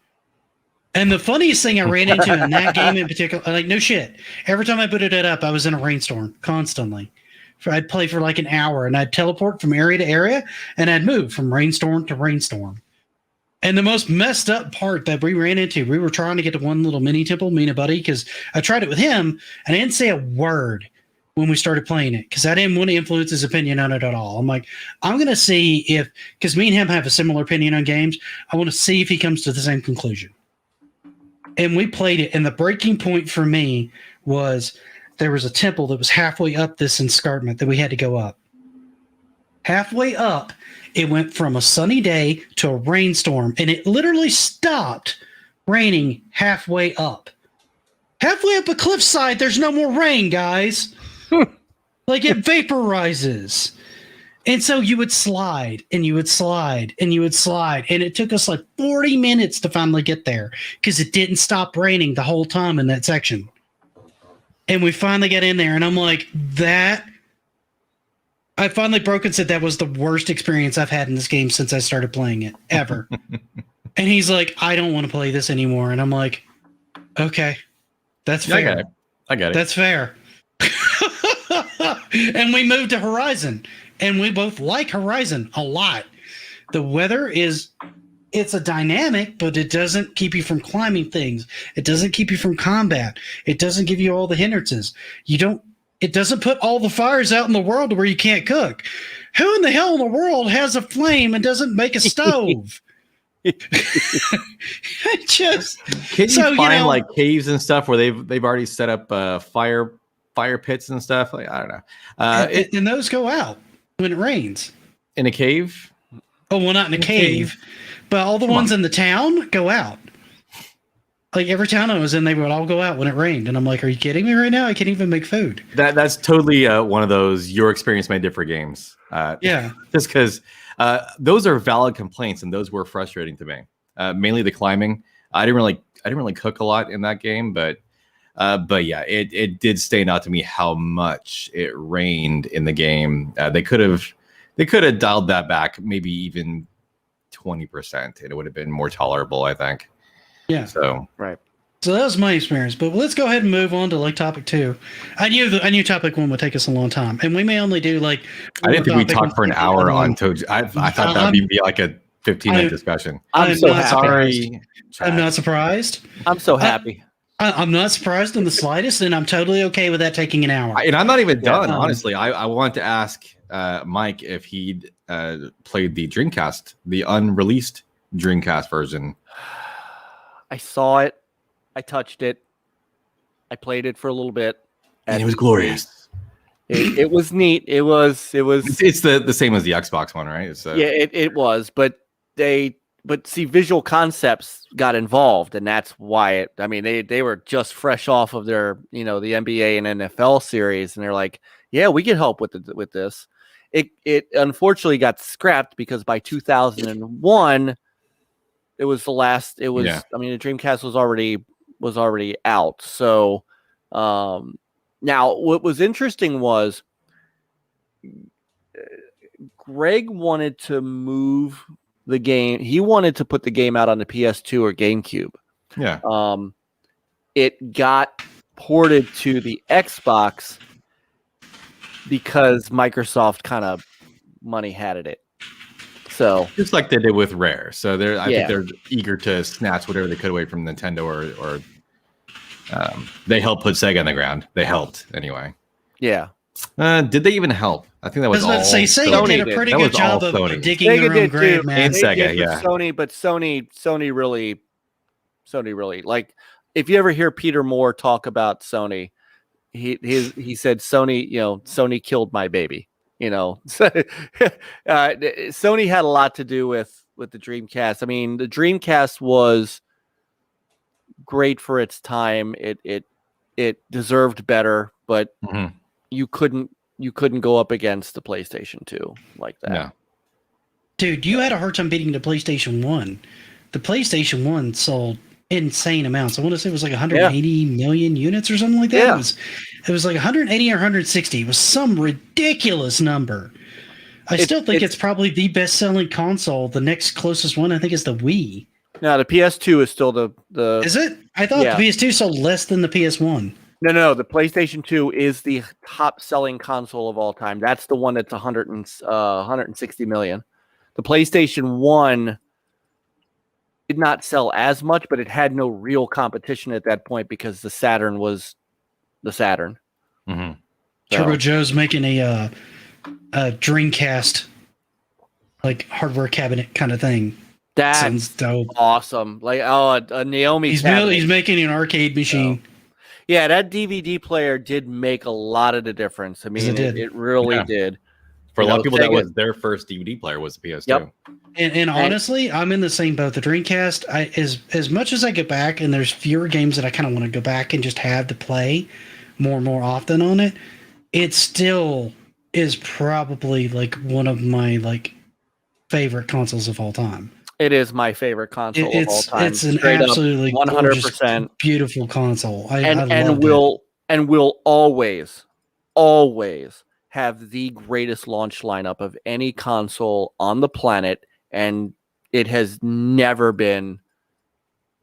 And the funniest thing I ran into in that game in particular, like no shit, every time I booted it up, I was in a rainstorm constantly. I'd play for like an hour, and I'd teleport from area to area, and I'd move from rainstorm to rainstorm. And the most messed up part that we ran into, we were trying to get to one little mini temple, me and a buddy, because I tried it with him, and I didn't say a word when we started playing it because I didn't want to influence his opinion on it at all. I'm like, I'm going to see if, because me and him have a similar opinion on games, I want to see if he comes to the same conclusion. And we played it, and the breaking point for me was there was a temple that was halfway up this escarpment that we had to go up. Halfway up, it went from a sunny day to a rainstorm, and it literally stopped raining halfway up. Halfway up a cliffside, there's no more rain, guys. Like it vaporizes. And so you would slide, and you would slide, and you would slide. And it took us like 40 minutes to finally get there because it didn't stop raining the whole time in that section. And we finally got in there, and I'm like, I finally broke and said that was the worst experience I've had in this game since I started playing it, ever. And he's like, I don't want to play this anymore. And I'm like, okay, that's fair.
I got it.
That's fair. And we moved to Horizon, and we both like Horizon a lot. The weather it's a dynamic, but it doesn't keep you from climbing things. It doesn't keep you from combat. It doesn't give you all the hindrances. It doesn't put all the fires out in the world where you can't cook. Who in the hell in the world has a flame and doesn't make a stove?
Can you find like caves and stuff where they've already set up fire pits and stuff? Like I don't know.
And those go out. when it rains.
In a cave?
Oh, well, not in a cave, but all the ones in the town go out. Like every town I was in, they would all go out when it rained. And I'm like, are you kidding me right now? I can't even make food.
That's totally one of those your experience may differ games.
Yeah.
Just because those are valid complaints, and those were frustrating to me. Mainly the climbing. I didn't really cook a lot in that game, but yeah, it did stand out to me how much it rained in the game. They could have dialed that back, maybe even 20%, and it would have been more tolerable, I think.
Yeah.
So
right.
So that was my experience. But let's go ahead and move on to like topic 2. I knew topic 1 would take us a long time, and we may only do like.
I didn't think we talked for an hour on ToeJam. I thought that would be like a 15-minute discussion.
I'm so
not
happy.
I'm not surprised.
I'm so happy.
I'm not surprised in the slightest, and I'm totally okay with that taking an hour.
And I'm not even done, honestly. I wanted to ask Mike if he'd played the Dreamcast, the unreleased Dreamcast version.
I saw it. I touched it. I played it for a little bit.
And it was glorious.
It was neat. It was.
It's the same as the Xbox one, right?
Yeah, it was. But see, Visual Concepts got involved, and that's why they were just fresh off of their, the NBA and NFL series, and they're like, yeah, we can help with this. It unfortunately got scrapped because by 2001, it was the last. It was. Yeah. The Dreamcast was already out. So now what was interesting was Greg wanted to move the game. He wanted to put the game out on the PS2 or GameCube.
Yeah.
It got ported to the Xbox because Microsoft kind of money had it. So
just like they did with Rare. So I think they're eager to snatch whatever they could away from Nintendo, or they helped put Sega on the ground. They helped anyway.
Yeah.
Did they even help? I think that was all.
Sega did a pretty good job of digging their own grave, man.
And Sega, yeah.
Sony really like. If you ever hear Peter Moore talk about Sony, he said Sony, Sony killed my baby. Sony had a lot to do with the Dreamcast. The Dreamcast was great for its time. It deserved better, but you couldn't go up against the PlayStation 2 like that.
No.
Dude, you had a hard time beating the PlayStation 1. The PlayStation 1 sold insane amounts. I want to say it was like 180 million units or something like that.
Yeah.
It was like 180 or 160. It was some ridiculous number. I still think it's probably the best-selling console. The next closest one, I think, is the Wii.
No, the PS2 is still the.
Is it? I thought the PS2 sold less than the PS1.
No. The PlayStation 2 is the top-selling console of all time. That's the one that's 160 million. The PlayStation 1 did not sell as much, but it had no real competition at that point because the Saturn was the Saturn.
Mm-hmm.
Turbo Joe's making a Dreamcast like hardware cabinet kind of thing.
That
sounds dope.
Awesome. Like a Naomi.
He's making an arcade machine.
So, yeah, that DVD player did make a lot of the difference. It really did.
For a lot of people, that was their first DVD player was the PS2.
Yep.
And honestly, I'm in the same boat. The Dreamcast, as much as I get back, and there's fewer games that I kind of want to go back and just have to play more and more often on it, it still is probably like one of my like favorite consoles of all time.
It is my favorite console of all time.
It's an absolutely
100%
beautiful console.
And will always have the greatest launch lineup of any console on the planet, and it has never been.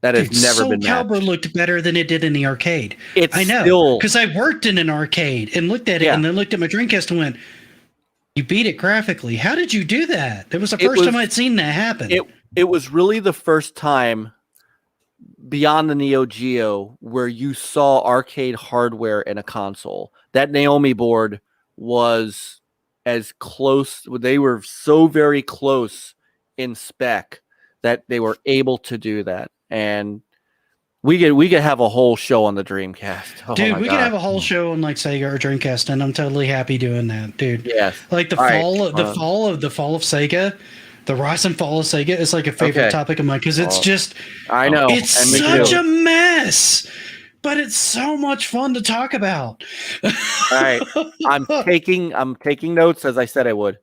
That has never been.
Soul Calibur looked better than it did in the arcade. I know because I worked in an arcade and looked at it, and then looked at my Dreamcast and went, "You beat it graphically. How did you do that?" It was the first time I'd seen that happen.
It was really the first time beyond the Neo Geo where you saw arcade hardware in a console. That Naomi board was as close. They were so very close in spec that they were able to do that. And We could have a whole show on the Dreamcast. Oh
Dude,
my
we
God.
could have a whole show on like Sega or Dreamcast, and I'm totally happy doing that, dude.
Yes.
Like the
All right.
fall of Sega, the rise and fall of Sega is like a favorite
Okay.
topic of mine because it's just
I know.
it's
and me
such
too.
a mess, but it's so much fun to talk about.
All right. I'm taking notes as I said I would.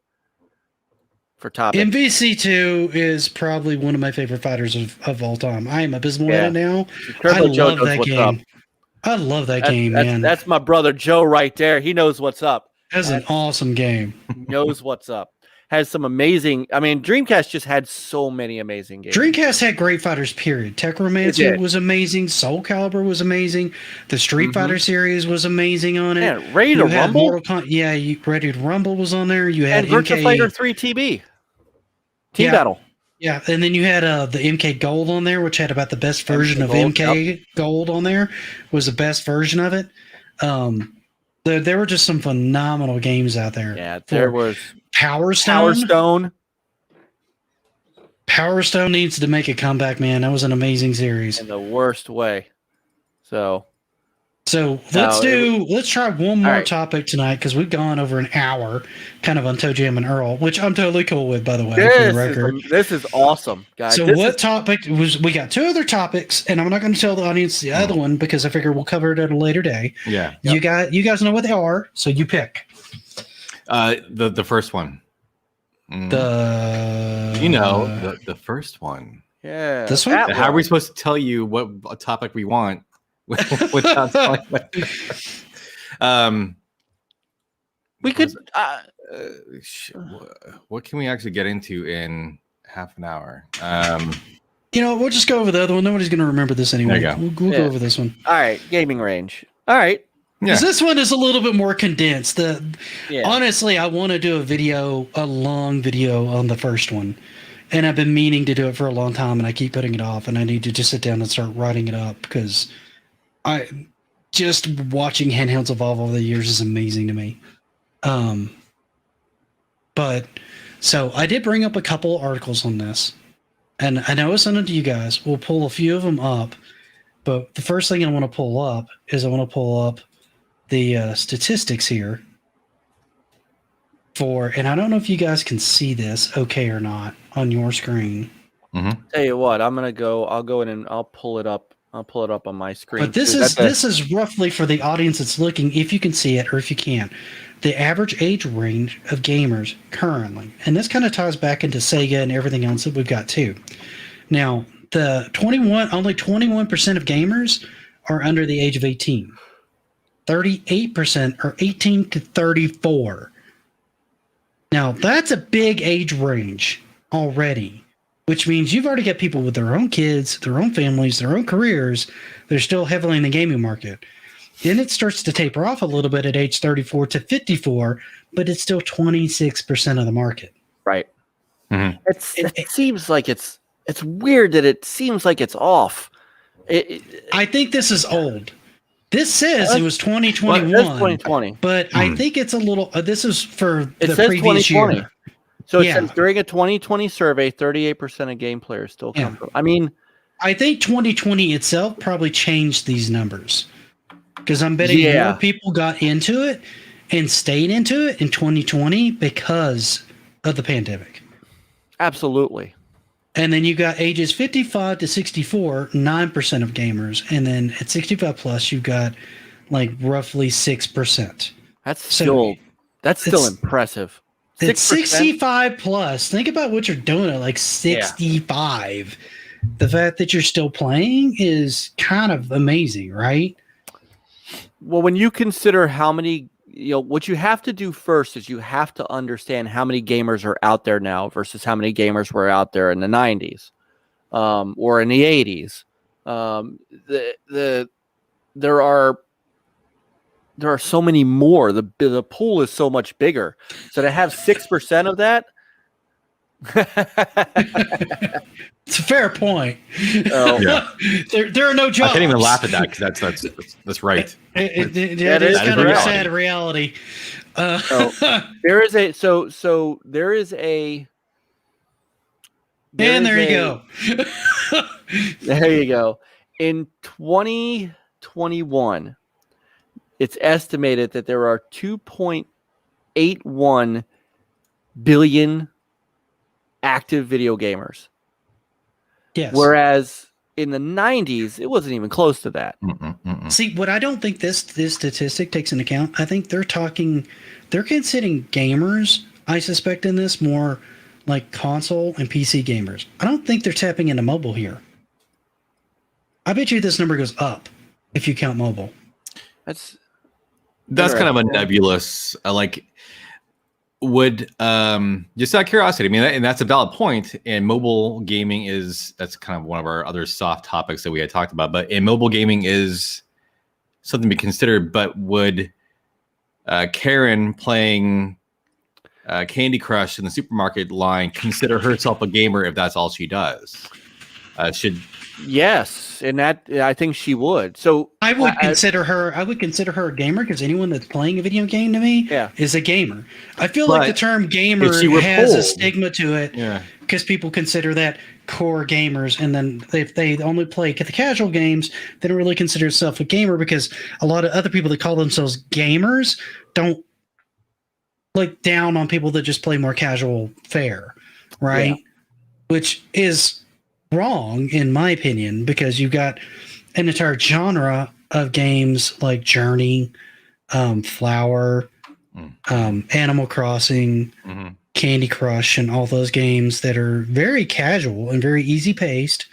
For topic.
MVC2 is probably one of my favorite fighters of all time. I am abysmal at it now.
Turbo
I
Joe
love
knows
that
what's
game.
up.
I love that game, man.
That's my brother Joe right there. He knows what's up.
That's an awesome game.
He knows what's up. Has some amazing. I mean, Dreamcast just had so many amazing games.
Dreamcast had great fighters, period. Techromancer was amazing. Soul Calibur was amazing. The Street Fighter series was amazing on it.
Man, Ready to Rumble?
Ready to Rumble was on there. You had
and Virtua Fighter 3 TB. Team Battle.
Yeah, and then you had the MK Gold on there, which had about the best version of MK Gold on there. Was the best version of it. There were just some phenomenal games out there.
Yeah, there was
Power Stone. Power Stone needs to make a comeback, man. That was an amazing series.
In the worst way.
So let's try one more topic tonight because we've gone over an hour kind of on ToeJam and Earl, which I'm totally cool with, by the way, for the record.
This is awesome, guys.
So topic was we got 2 other topics, and I'm not going to tell the audience the other one because I figure we'll cover it at a later day.
Yeah.
You guys know what they are, so you pick.
The first one. The first one.
Yeah.
This one?
How are we supposed to tell you what topic we want? Without telling
we could
what can we actually get into in half an hour?
We'll just go over the other one. Nobody's going to remember this anyway.
There you
We'll go over this one.
All right, gaming range. All right.
Because this one is a little bit more condensed. Honestly, I want to do a long video on the first one. And I've been meaning to do it for a long time, and I keep putting it off, and I need to just sit down and start writing it up because I just watching handhelds evolve over the years is amazing to me. But so I did bring up a couple articles on this, and I know I sent them to you guys. We'll pull a few of them up, but the first thing I want to pull up is the statistics here and I don't know if you guys can see this okay or not on your screen.
Tell you what, I'll go in and I'll pull it up. I'll pull it up on my screen.
But this is roughly for the audience that's looking, if you can see it or if you can't, the average age range of gamers currently. And this kind of ties back into Sega and everything else that we've got too. Now, only 21% of gamers are under the age of 18. 38% are 18 to 34. Now, that's a big age range already. Which means you've already got people with their own kids, their own families, their own careers. They're still heavily in the gaming market. Then it starts to taper off a little bit at age 34 to 54, but it's still 26% of the market.
Right. Mm-hmm. It seems like it's weird that it seems like it's off.
I think this is old. This says it was 2021.
Well, it says 2020.
But I think it's a little, this is for the
says
previous
2020.
year.
So it says during a 2020 survey, 38% of game players still come from. I mean,
I think 2020 itself probably changed these numbers because I'm betting more people got into it and stayed into it in 2020 because of the pandemic.
Absolutely.
And then you got ages 55 to 64, 9% of gamers. And then at 65 plus, you got like roughly 6%.
That's still impressive. 6%?
It's 65 plus. Think about what you're doing at like 65. The fact that you're still playing is kind of amazing, right?
Well, when you consider how many, what you have to do first is you have to understand how many gamers are out there now versus how many gamers were out there in the 90s or in the 80s. There are so many more. The pool is so much bigger. So to have 6% of that,
it's a fair point.
Oh.
Yeah.
There are no jobs.
I can't even laugh at that because that's right.
It is kind of a sad reality.
There is a.
And there you go.
There you go. In 2021, it's estimated that there are 2.81 billion active video gamers.
Yes.
Whereas in the 90s, it wasn't even close to that.
See, what I don't think this statistic takes into account, I think they're considering gamers, I suspect in this, more like console and PC gamers. I don't think they're tapping into mobile here. I bet you this number goes up if you count mobile.
That's
kind of a nebulous, would just out of curiosity, I mean, and that's a valid point. And mobile gaming that's kind of one of our other soft topics that we had talked about. But mobile gaming is something to be considered. But would Karen playing Candy Crush in the supermarket line consider herself a gamer if that's all she does?
Yes, and that I think she would. So
I would consider her a gamer because anyone that's playing a video game to me is a gamer. I feel like the term gamer has a stigma to it because people consider that core gamers, and then if they only play the casual games, they don't really consider themselves a gamer because a lot of other people that call themselves gamers don't look down on people that just play more casual fare, right? Yeah. Which is wrong in my opinion, because you've got an entire genre of games like Journey, Flower, Animal Crossing, Candy Crush, and all those games that are very casual and very easy paced.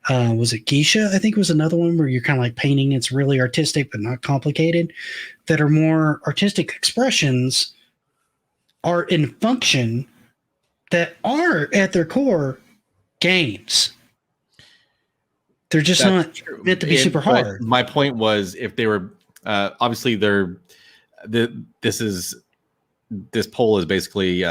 Was it Geisha? I think was another one where you're kind of like painting. It's really artistic but not complicated. That are more artistic expressions, art and function, that are at their core games. They're just not meant to be super hard.
My point was, if they were obviously this poll is basically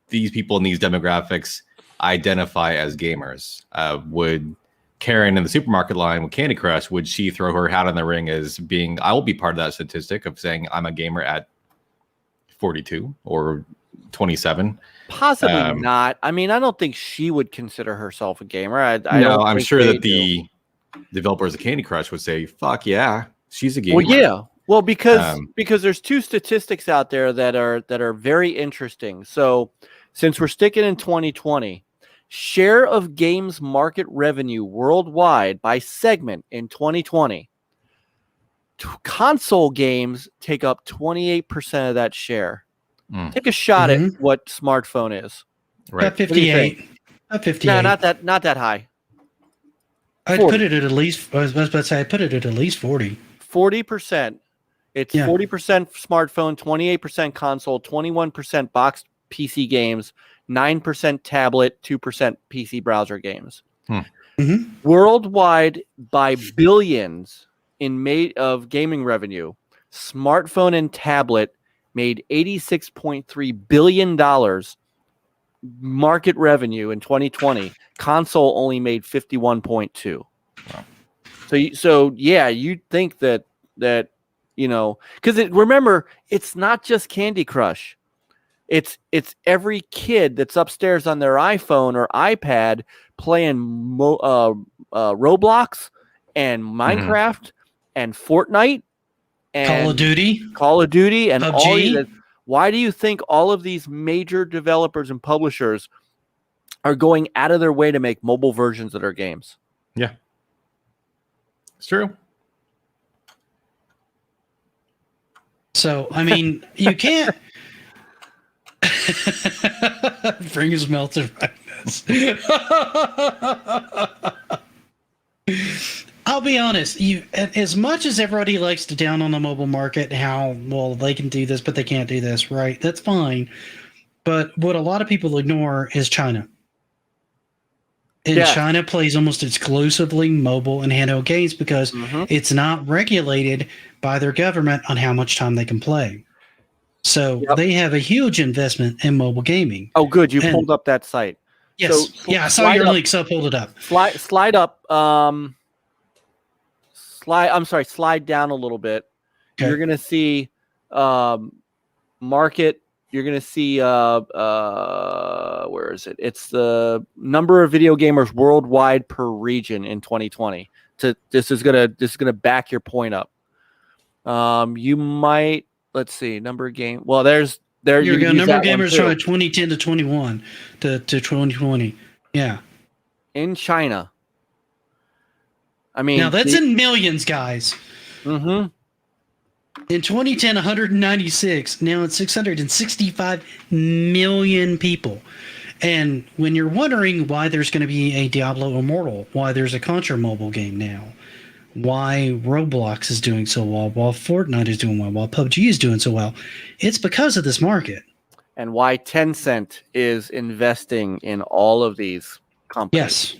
these people in these demographics identify as gamers. Would Karen in the supermarket line with Candy Crush, would she throw her hat in the ring as being, I will be part of that statistic of saying I'm a gamer at 42 or 27?
Possibly not. I mean, I don't think she would consider herself a gamer.
I'm sure that the developers of Candy Crush would say, "Fuck yeah, she's a gamer."
Well, yeah. Well, because there's two statistics out there that are very interesting. So, since we're sticking in 2020, share of games market revenue worldwide by segment in 2020, console games take up 28% of that share. Take a shot at what smartphone is.
Right. About 58. About 58.
No, not that high.
I'd put it at least. I was about to say I put it at least 40.
40%. It's 40% smartphone, 28% console, 21% boxed PC games, 9% tablet, 2% PC browser games. Worldwide, by billions of gaming revenue, smartphone and tablet made $86.3 billion market revenue in 2020. Console only made 51.2. Wow. So you'd think that because remember, it's not just Candy Crush. It's every kid that's upstairs on their iPhone or iPad playing Roblox and Minecraft and Fortnite. And Call of Duty, and PUBG. All these. Why do you think all of these major developers and publishers are going out of their way to make mobile versions of their games?
Yeah, it's true.
So, I mean, you can't bring his melted brightness. I'll be honest. As much as everybody likes to down on the mobile market, how they can do this, but they can't do this, right? That's fine. But what a lot of people ignore is China. And China plays almost exclusively mobile and handheld games because it's not regulated by their government on how much time they can play. So they have a huge investment in mobile gaming.
Oh, good. You pulled up that site.
Yes. So, I saw your link, so I pulled it up.
Slide up. Slide down a little bit. Okay. You're going to see market. You're going to see, where is it? It's the number of video gamers worldwide per region in 2020. this is gonna back your point up. You might, let's see, number of game. Well, there
you go. Number of
that one
gamers
too.
trying 2010 to 21 to 2020. Yeah.
In China. I mean,
Now that's in millions, guys.
Mm-hmm.
In 2010, 196. Now it's 665 million people. And when you're wondering why there's going to be a Diablo Immortal, why there's a Contra mobile game now, why Roblox is doing so well, while Fortnite is doing well, while PUBG is doing so well, it's because of this market.
And why Tencent is investing in all of these companies.
Yes.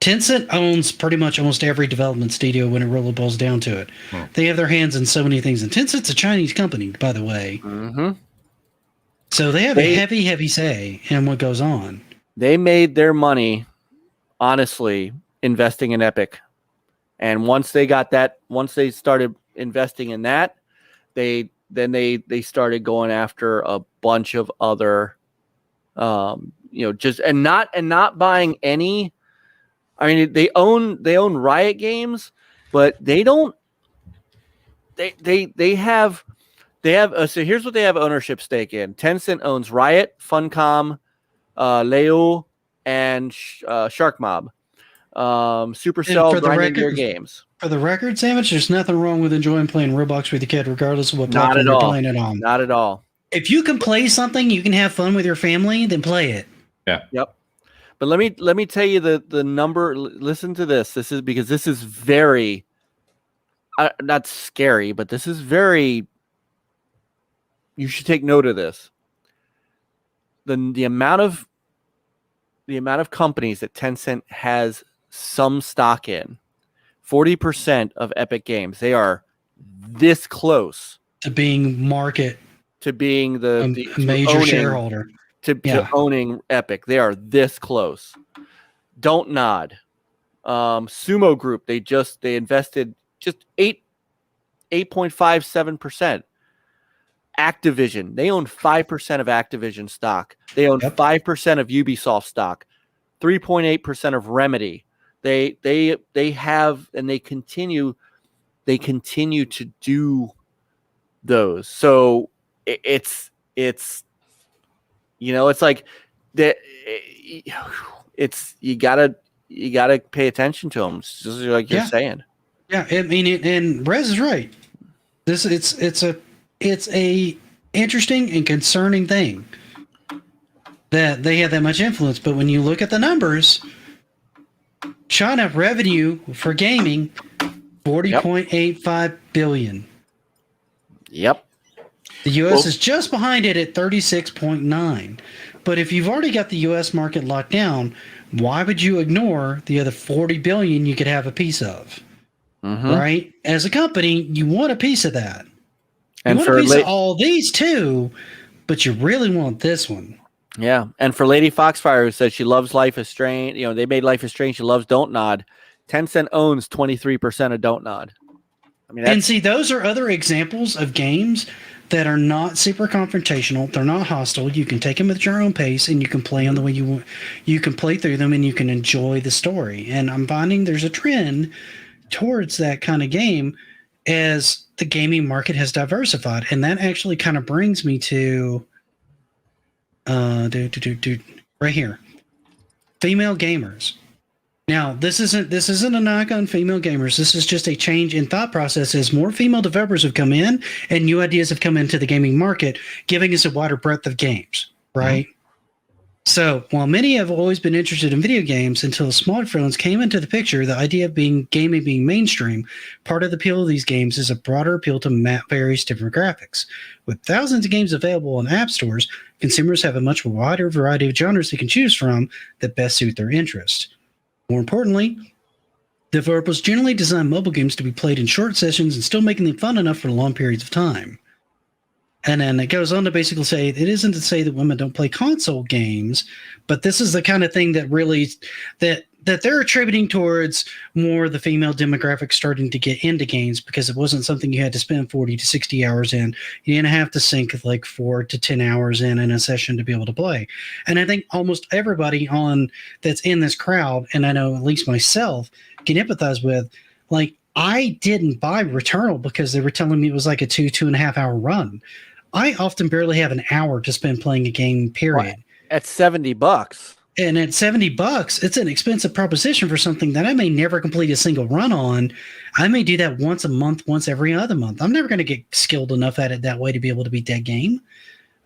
Tencent owns pretty much almost every development studio when it really boils down to it. They have their hands in so many things. And Tencent's a Chinese company, by the way.
Mm-hmm.
So they have a heavy say in what goes on.
They made their money, honestly, investing in Epic. And once they started investing in that, they started going after a bunch of other, not buying any. I mean, they own Riot Games, but they don't. They have. So here's what they have ownership stake in. Tencent owns Riot, Funcom, Leo, and Shark Mob. Supercell grinding Gear Games.
For the record, Sandwich, there's nothing wrong with enjoying playing Roblox with your kid, regardless of what platform you're playing it on.
Not at all.
If you can play something, you can have fun with your family, then play it.
Yeah.
Yep. But let me tell you the number. Listen to this. This is very not scary, but this is very. You should take note of this. The amount of companies that Tencent has some stock in, 40% of Epic Games, they are this close
to being
the
major shareholder.
To owning Epic. They are this close. Don't Nod. Sumo Group, they invested just 8.57%. Activision, they own 5% of Activision stock. They own 5% of Ubisoft stock, 3.8% of Remedy. They have, and they continue to do those. So it's it's like that. It's you gotta pay attention to them, just like you're saying.
Yeah, I mean, and Rez is right. It's a interesting and concerning thing that they have that much influence. But when you look at the numbers, China revenue for gaming, $40.85 billion.
Yep.
The U.S. is just behind it at 36.9. But if you've already got the U.S. market locked down, why would you ignore the other 40 billion you could have a piece of? Mm-hmm. Right? As a company, you want a piece of that. You want a piece of all these too, but you really want this one.
Yeah. And for Lady Foxfire, who says she loves Life is Strange, they made Life is Strange, she loves Don't Nod. Tencent owns 23% of Don't Nod. I mean,
and see, those are other examples of games that are not super confrontational. They're not hostile. You can take them at your own pace, and you can play them the way you want. You can play through them, and you can enjoy the story. And I'm finding there's a trend towards that kind of game as the gaming market has diversified. And that actually kind of brings me to right here. Female gamers. Now, this isn't a knock on female gamers. This is just a change in thought process as more female developers have come in and new ideas have come into the gaming market, giving us a wider breadth of games, right? Mm-hmm. So while many have always been interested in video games until smartphones came into the picture, the idea of gaming being mainstream, part of the appeal of these games is a broader appeal to various different graphics. With thousands of games available in app stores, consumers have a much wider variety of genres they can choose from that best suit their interest. More importantly, developers generally design mobile games to be played in short sessions and still making them fun enough for long periods of time. And then it goes on to basically say, it isn't to say that women don't play console games, but this is the kind of thing that really, that that they're attributing towards more the female demographic starting to get into games because it wasn't something you had to spend 40 to 60 hours in. You didn't have to sink like 4 to 10 hours in a session to be able to play. And I think almost everybody that's in this crowd, and I know at least myself, can empathize with, like, I didn't buy Returnal because they were telling me it was like a 2.5 hour run. I often barely have an hour to spend playing a game, period.
At $70.
And at $70, it's an expensive proposition for something that I may never complete a single run on. I may do that once a month, once every other month. I'm never going to get skilled enough at it that way to be able to beat that game.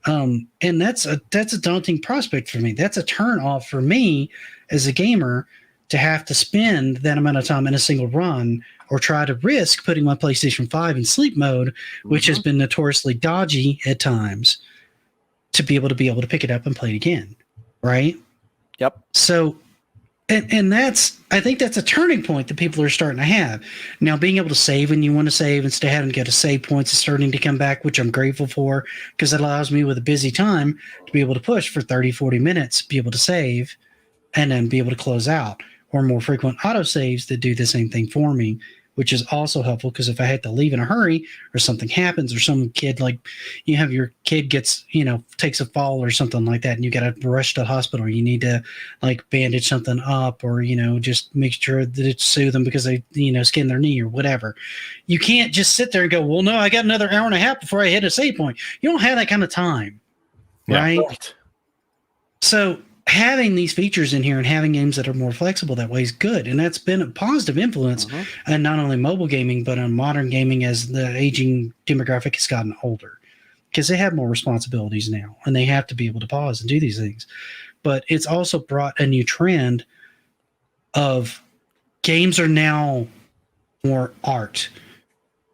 And that's a daunting prospect for me. That's a turn off for me as a gamer to have to spend that amount of time in a single run or try to risk putting my PlayStation 5 in sleep mode, which has been notoriously dodgy at times, to be able to pick it up and play it again. Right?
Yep.
So, and I think that's a turning point that people are starting to have. Now, being able to save when you want to save and stay having to go to save points is starting to come back, which I'm grateful for, because it allows me with a busy time to be able to push for 30, 40 minutes, be able to save, and then be able to close out, or more frequent autosaves that do the same thing for me, which is also helpful because if I had to leave in a hurry or something happens or some kid, like you have your kid gets, takes a fall or something like that and you got to rush to the hospital, you need to like bandage something up or, just make sure that it's soothe them because they, skinned their knee or whatever. You can't just sit there and go, well, no, I got another hour and a half before I hit a save point. You don't have that kind of time, right? So having these features in here and having games that are more flexible that way is good. And that's been a positive influence on not only mobile gaming, but on modern gaming as the aging demographic has gotten older because they have more responsibilities now and they have to be able to pause and do these things. But it's also brought a new trend of games are now more art.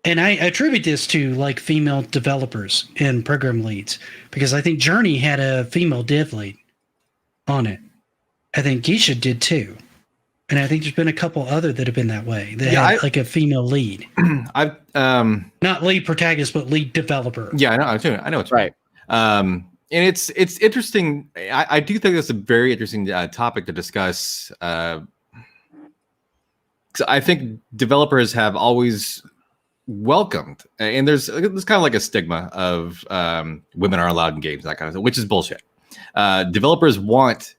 And I attribute this to like female developers and program leads because I think Journey had a female dev lead on it. I think Geisha did too. And I think there's been a couple other that have been that way. That had like a female lead.
I've
not lead protagonist, but lead developer.
Yeah, I know it's right. And it's interesting. I do think that's a very interesting topic to discuss. 'Cause I think developers have always welcomed, and there's kind of like a stigma of women are allowed in games, that kind of thing, which is bullshit. Developers want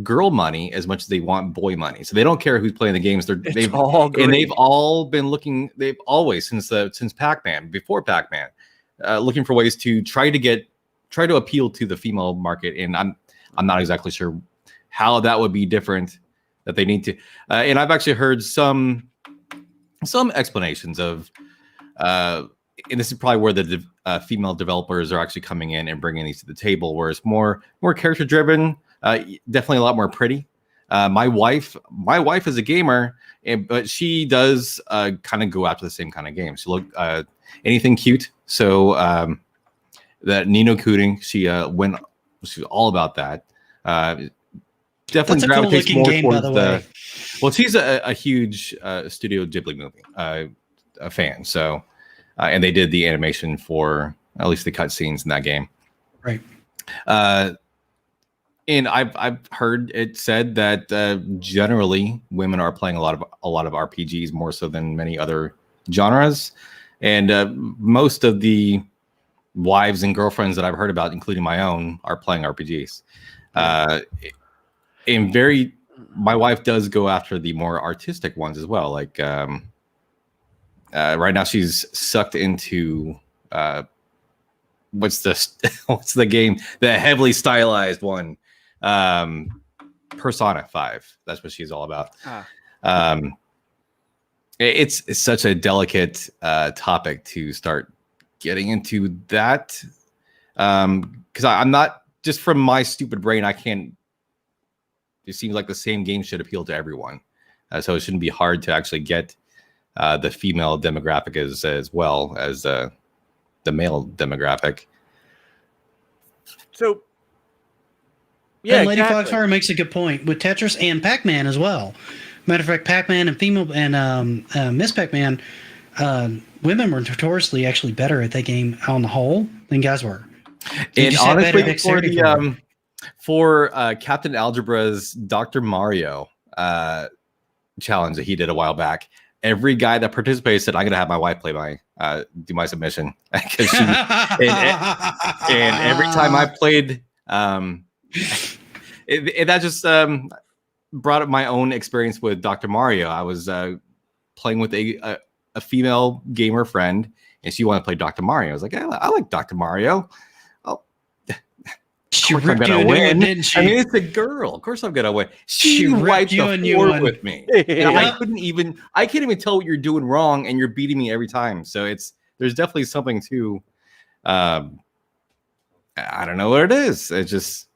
girl money as much as they want boy money, so they don't care who's playing the games. They've all been looking. They've always since Pac-Man, before Pac-Man, looking for ways to try to appeal to the female market. And I'm not exactly sure how that would be different. That they need to. And I've actually heard some explanations of. And this is probably where the female developers are actually coming in and bringing these to the table, where it's more character driven, definitely a lot more pretty. My wife is a gamer, but she does kind of go after the same kind of games. She look anything cute. So that Nino Kooning, she's all about that. Definitely gravitates more game, towards the. Well, she's a huge Studio Ghibli movie a fan, so. And they did the animation for at least the cutscenes in that game,
right?
And I've heard it said that generally women are playing a lot of RPGs more so than many other genres, and most of the wives and girlfriends that I've heard about, including my own, are playing RPGs. My wife does go after the more artistic ones as well, like. Right now, she's sucked into what's the game? The heavily stylized one, Persona 5. That's what she's all about. It's such a delicate topic to start getting into that because I'm not just from my stupid brain. I can't. It seems like the same game should appeal to everyone, so it shouldn't be hard to actually get. The female demographic as well as the male demographic.
So, yeah, and Lady Foxfire makes a good point with Tetris and Pac-Man as well. Matter of fact, Pac-Man and female and Miss Pac-Man, women were notoriously actually better at that game on the whole than guys were.
And honestly, for Captain Algebra's Dr. Mario. challenge that he did a while back. Every guy that participated said, "I'm gonna have my wife play do my submission," because she and every time I played, that just brought up my own experience with Dr. Mario. I was playing with a female gamer friend, and she wanted to play Dr. Mario. I was like, I like Dr. Mario.
She
I'm
ripped you
gonna
a new
win.
one, didn't she?
I mean, it's a girl. Of course, I'm gonna win. She
ripped
wiped
you
the
a new
floor
one.
with me. And I can't even tell what you're doing wrong, and you're beating me every time. So there's definitely something to, I don't know what it is. It's just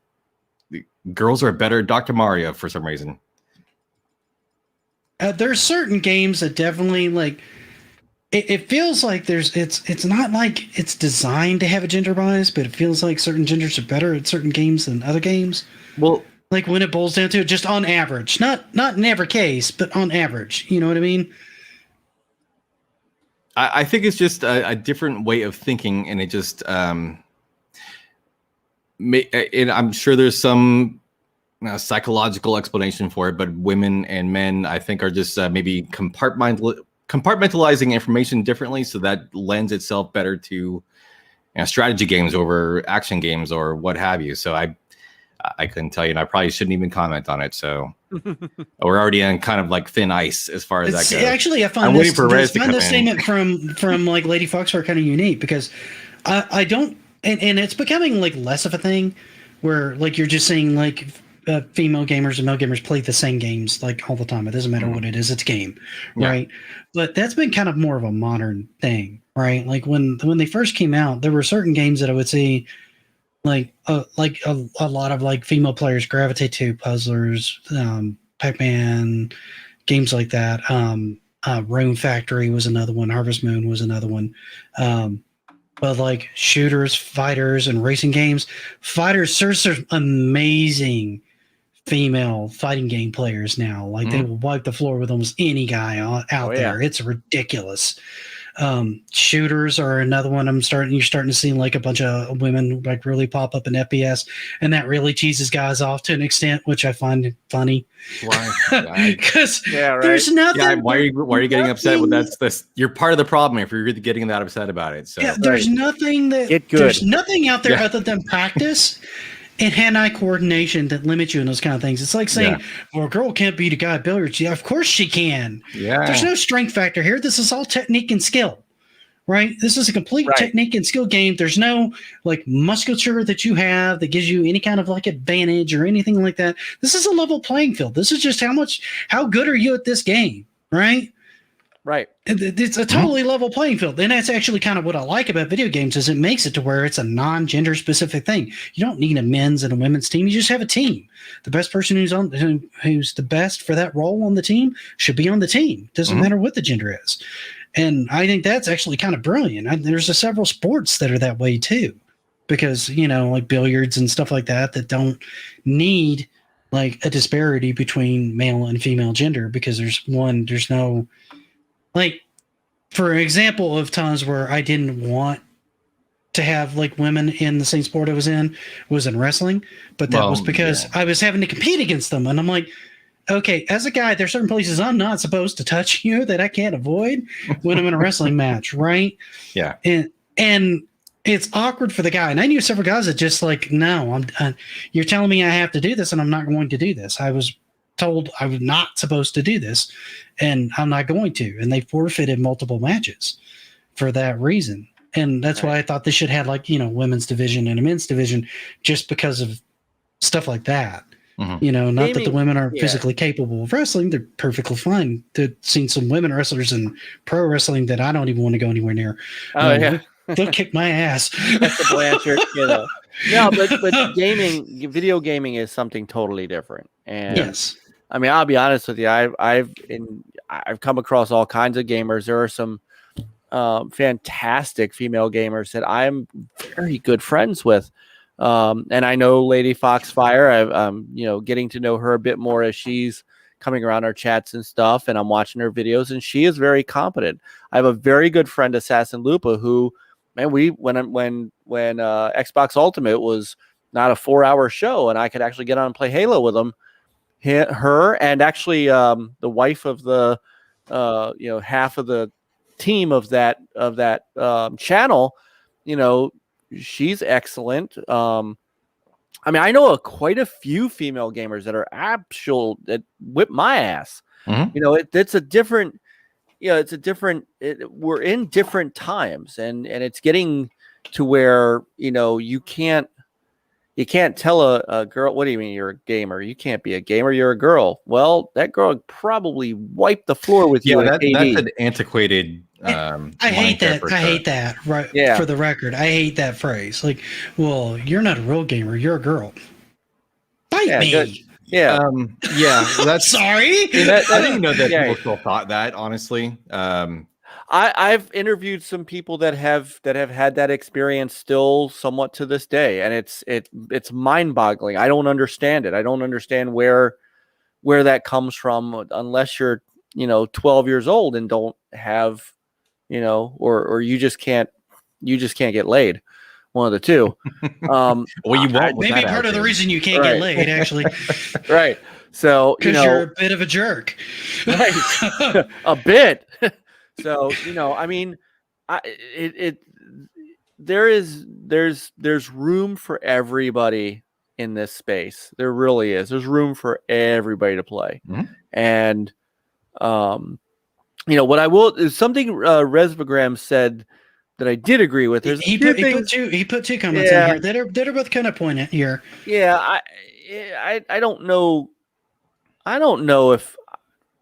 girls are better at Dr. Mario for some reason.
There's certain games that definitely like. It feels like it's not like it's designed to have a gender bias, but it feels like certain genders are better at certain games than other games.
Well,
like when it boils down to it, just on average, not in every case, but on average. You know what I mean?
I think it's just a different way of thinking, and it just and I'm sure there's some psychological explanation for it, but women and men, I think, are just maybe compartmentalizing information differently, so that lends itself better to strategy games over action games or what have you. So I couldn't tell you, and I probably shouldn't even comment on it. So we're already on kind of like thin ice as far as that goes.
Actually, I find this statement from like Lady Foxfire kind of unique, because I don't, and it's becoming like less of a thing where like you're just saying like female gamers and male gamers play the same games like all the time. It doesn't matter what it is, it's a game, right? But that's been kind of more of a modern thing, right? Like when they first came out, there were certain games that I would see like a lot of like female players gravitate to: Puzzlers, Pac-Man, games like that. Rune Factory was another one. Harvest Moon was another one. But like shooters, fighters, and racing games, there's some amazing female fighting game players now. Like they will wipe the floor with almost any guy out there. It's ridiculous. Shooters are another one. You're starting to see like a bunch of women like really pop up in FPS, and that really cheeses guys off to an extent, which I find funny.
Why?
Because there's nothing.
Yeah, why are you getting upset with that? You're part of the problem if you're getting that upset about it. So
there's nothing there's nothing out there other than practice and hand-eye coordination that limits you in those kind of things. It's like saying, well, a girl can't beat a guy at billiards. Yeah, of course she can.
Yeah.
There's no strength factor here. This is all technique and skill, right? This is a complete technique and skill game. There's no like musculature that you have that gives you any kind of like advantage or anything like that. This is a level playing field. This is just how good are you at this game, right?
Right.
It's a totally level playing field. And that's actually kind of what I like about video games, is it makes it to where it's a non-gender specific thing. You don't need a men's and a women's team. You just have a team. The best person who's the best for that role on the team should be on the team. Doesn't matter what the gender is. And I think that's actually kind of brilliant. There's several sports that are that way too, because, like billiards and stuff like that don't need like a disparity between male and female gender, because there's no, like, for example, of times where I didn't want to have like women in the same sport I was in wrestling, but that was because I was having to compete against them. And I'm like, okay, as a guy, there's certain places I'm not supposed to touch that I can't avoid when I'm in a wrestling match, right?
Yeah.
And it's awkward for the guy. And I knew several guys that just like, no, you're telling me I have to do this, and I'm not going to do this. I was told I was not supposed to do this, and I'm not going to. And they forfeited multiple matches for that reason. And that's why I thought they should have like, women's division and a men's division, just because of stuff like that. Not that the women aren't physically capable of wrestling. They're perfectly fine. I've seen some women wrestlers in pro wrestling that I don't even want to go anywhere near. They'll kick my ass.
That's the Blanchard, No, but video gaming is something totally different. And
yes.
I mean, I'll be honest with you. I've come across all kinds of gamers. There are some fantastic female gamers that I'm very good friends with. And I know Lady Foxfire. I'm getting to know her a bit more as she's coming around our chats and stuff, and I'm watching her videos, and she is very competent. I have a very good friend, Assassin Lupa, who, man, when Xbox Ultimate was not a 4-hour show, and I could actually get on and play Halo with him. her and actually the wife of the half of the team of that channel, she's excellent. I mean, I know quite a few female gamers that are that whip my ass.
Mhm.
It's a different, we're in different times, and it's getting to where you can't tell a girl, what do you mean you're a gamer? You can't be a gamer. You're a girl. Well, that girl probably wiped the floor with you.
That's an antiquated.
I hate that. I hate that. Right.
Yeah.
For the record, I hate that phrase. Like, well, you're not a real gamer. You're a girl. Bite me.
Good. Yeah.
That's
sorry.
I didn't know that people still thought that. Honestly,
I've interviewed some people that have had that experience still somewhat to this day, and it's mind-boggling. I don't understand it. I don't understand where that comes from, unless you're 12 years old and don't have or you just can't get laid. One of the two.
Well, you won't.
Maybe part of the reason you can't get laid, actually.
Right. So
because you're a bit of a jerk.
Right. A bit. So I mean, there's room for everybody in this space. There really is. There's room for everybody to play.
Mm-hmm.
And what I will is something Resvagram said that I did agree with.
He put two comments in here that are both kind of poignant here.
Yeah, I don't know. I don't know if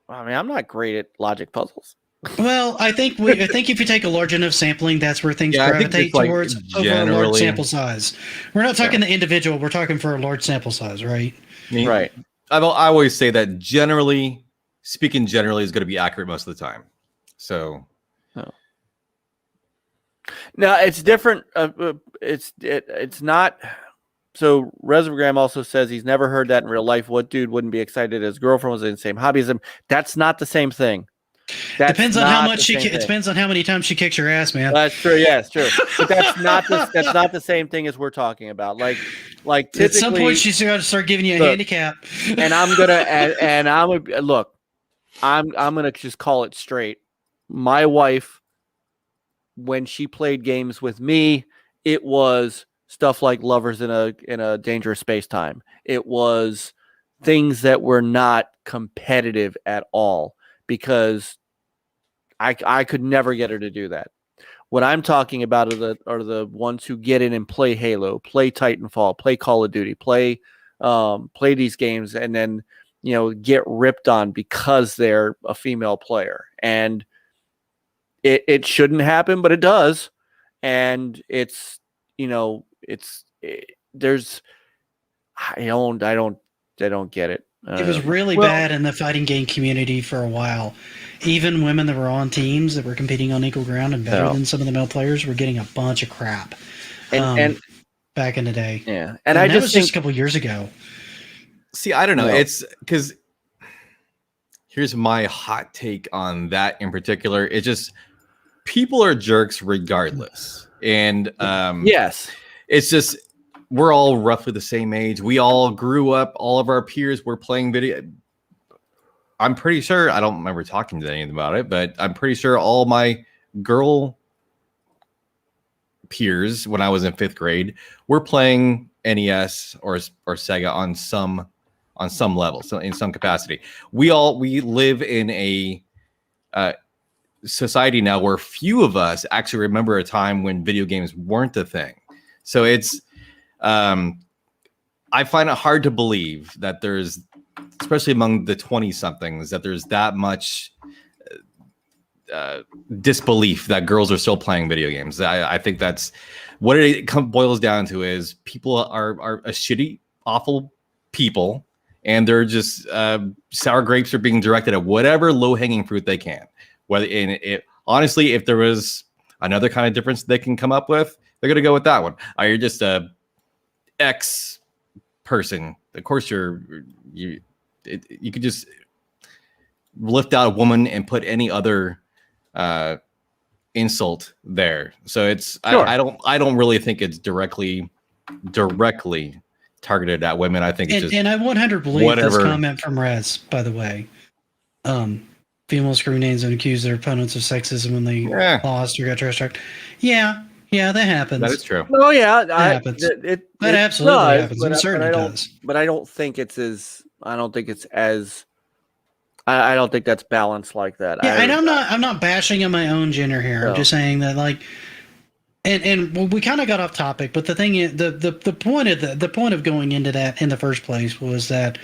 I'm not great at logic puzzles.
Well, I think if you take a large enough sampling, that's where things gravitate towards over a large sample size. We're not talking the individual; we're talking for a large sample size, right?
Right.
I always say that generally speaking, is going to be accurate most of the time. So.
No, it's different. It's not. So Resogram also says he's never heard that in real life. What dude wouldn't be excited his girlfriend was in the same hobby as him? That's not the same thing.
Depends on how much it depends on how many times she kicks your ass, man.
That's true. Yeah, it's true. But that's not the same thing as we're talking about. Like typically,
at some point she's got to start giving you a handicap.
And I'm gonna just call it straight. My wife, when she played games with me, it was stuff like Lovers in a Dangerous Space Time. It was things that were not competitive at all, because I could never get her to do that. What I'm talking about are the ones who get in and play Halo, play Titanfall, play Call of Duty, play these games, and then get ripped on because they're a female player. And it shouldn't happen, but it does. And it's there's I don't get it.
It was really bad in the fighting game community for a while. Even women that were on teams that were competing on equal ground and better than some of the male players were getting a bunch of crap. And back in the day,
and
that was just a couple years ago.
See, I don't know. It's because here's my hot take on that in particular. It's just people are jerks regardless, and
yes,
it's just. We're all roughly the same age. We all grew up. All of our peers were playing video. I'm pretty sure. I don't remember talking to anyone about it, but I'm pretty sure all my girl peers when I was in 5th grade were playing NES or Sega on some level, so in some capacity. We live in a society now where few of us actually remember a time when video games weren't a thing. So it's. I find it hard to believe that there's, especially among the 20-somethings, that there's that much disbelief that girls are still playing video games. I think that's what it boils down to is people are a shitty, awful people, and they're just sour grapes are being directed at whatever low-hanging fruit they can. Honestly, if there was another kind of difference they can come up with, they're going to go with that one. You're just a X person. Of course, you could just lift out a woman and put any other insult there. So it's sure. I don't really think it's directly targeted at women. I think it's just
and I 100 believe
whatever.
this comment from Rez, by the way. Female screw names and accuse their opponents of sexism when they lost or got trash talked. Yeah, that happens.
That is true.
Oh yeah,
that happens.
It
absolutely
does,
happens. It certainly does.
But I don't think it's as. I don't think it's as. I don't think that's balanced like that.
Yeah, and I'm not bashing on my own gender here. No. I'm just saying that like. And we kind of got off topic, but the thing is, the point of going into that in the first place was that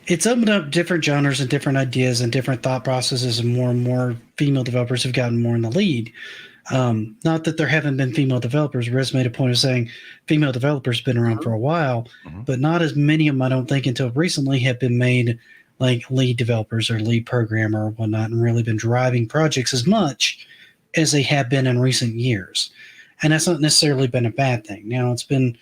it's opened up different genres and different ideas and different thought processes, and more female developers have gotten more in the lead. Not that there haven't been female developers. Rez made a point of saying female developers have been around for a while, but not as many of them, I don't think, until recently have been made like lead developers or lead programmer or whatnot, and really been driving projects as much as they have been in recent years. And that's not necessarily been a bad thing. Now, it's been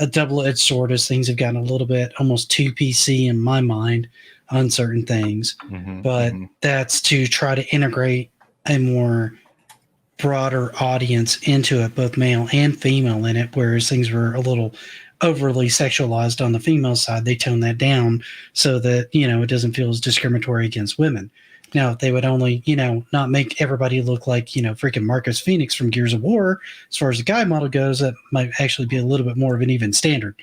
a double-edged sword as things have gotten a little bit almost too PC in my mind on certain things. But that's to try to integrate a more broader audience into it, both male and female in it, whereas things were a little overly sexualized on the female side. They toned that down so that, it doesn't feel as discriminatory against women. Now, if they would only, not make everybody look like, freaking Marcus Phoenix from Gears of War, as far as the guy model goes, that might actually be a little bit more of an even standard.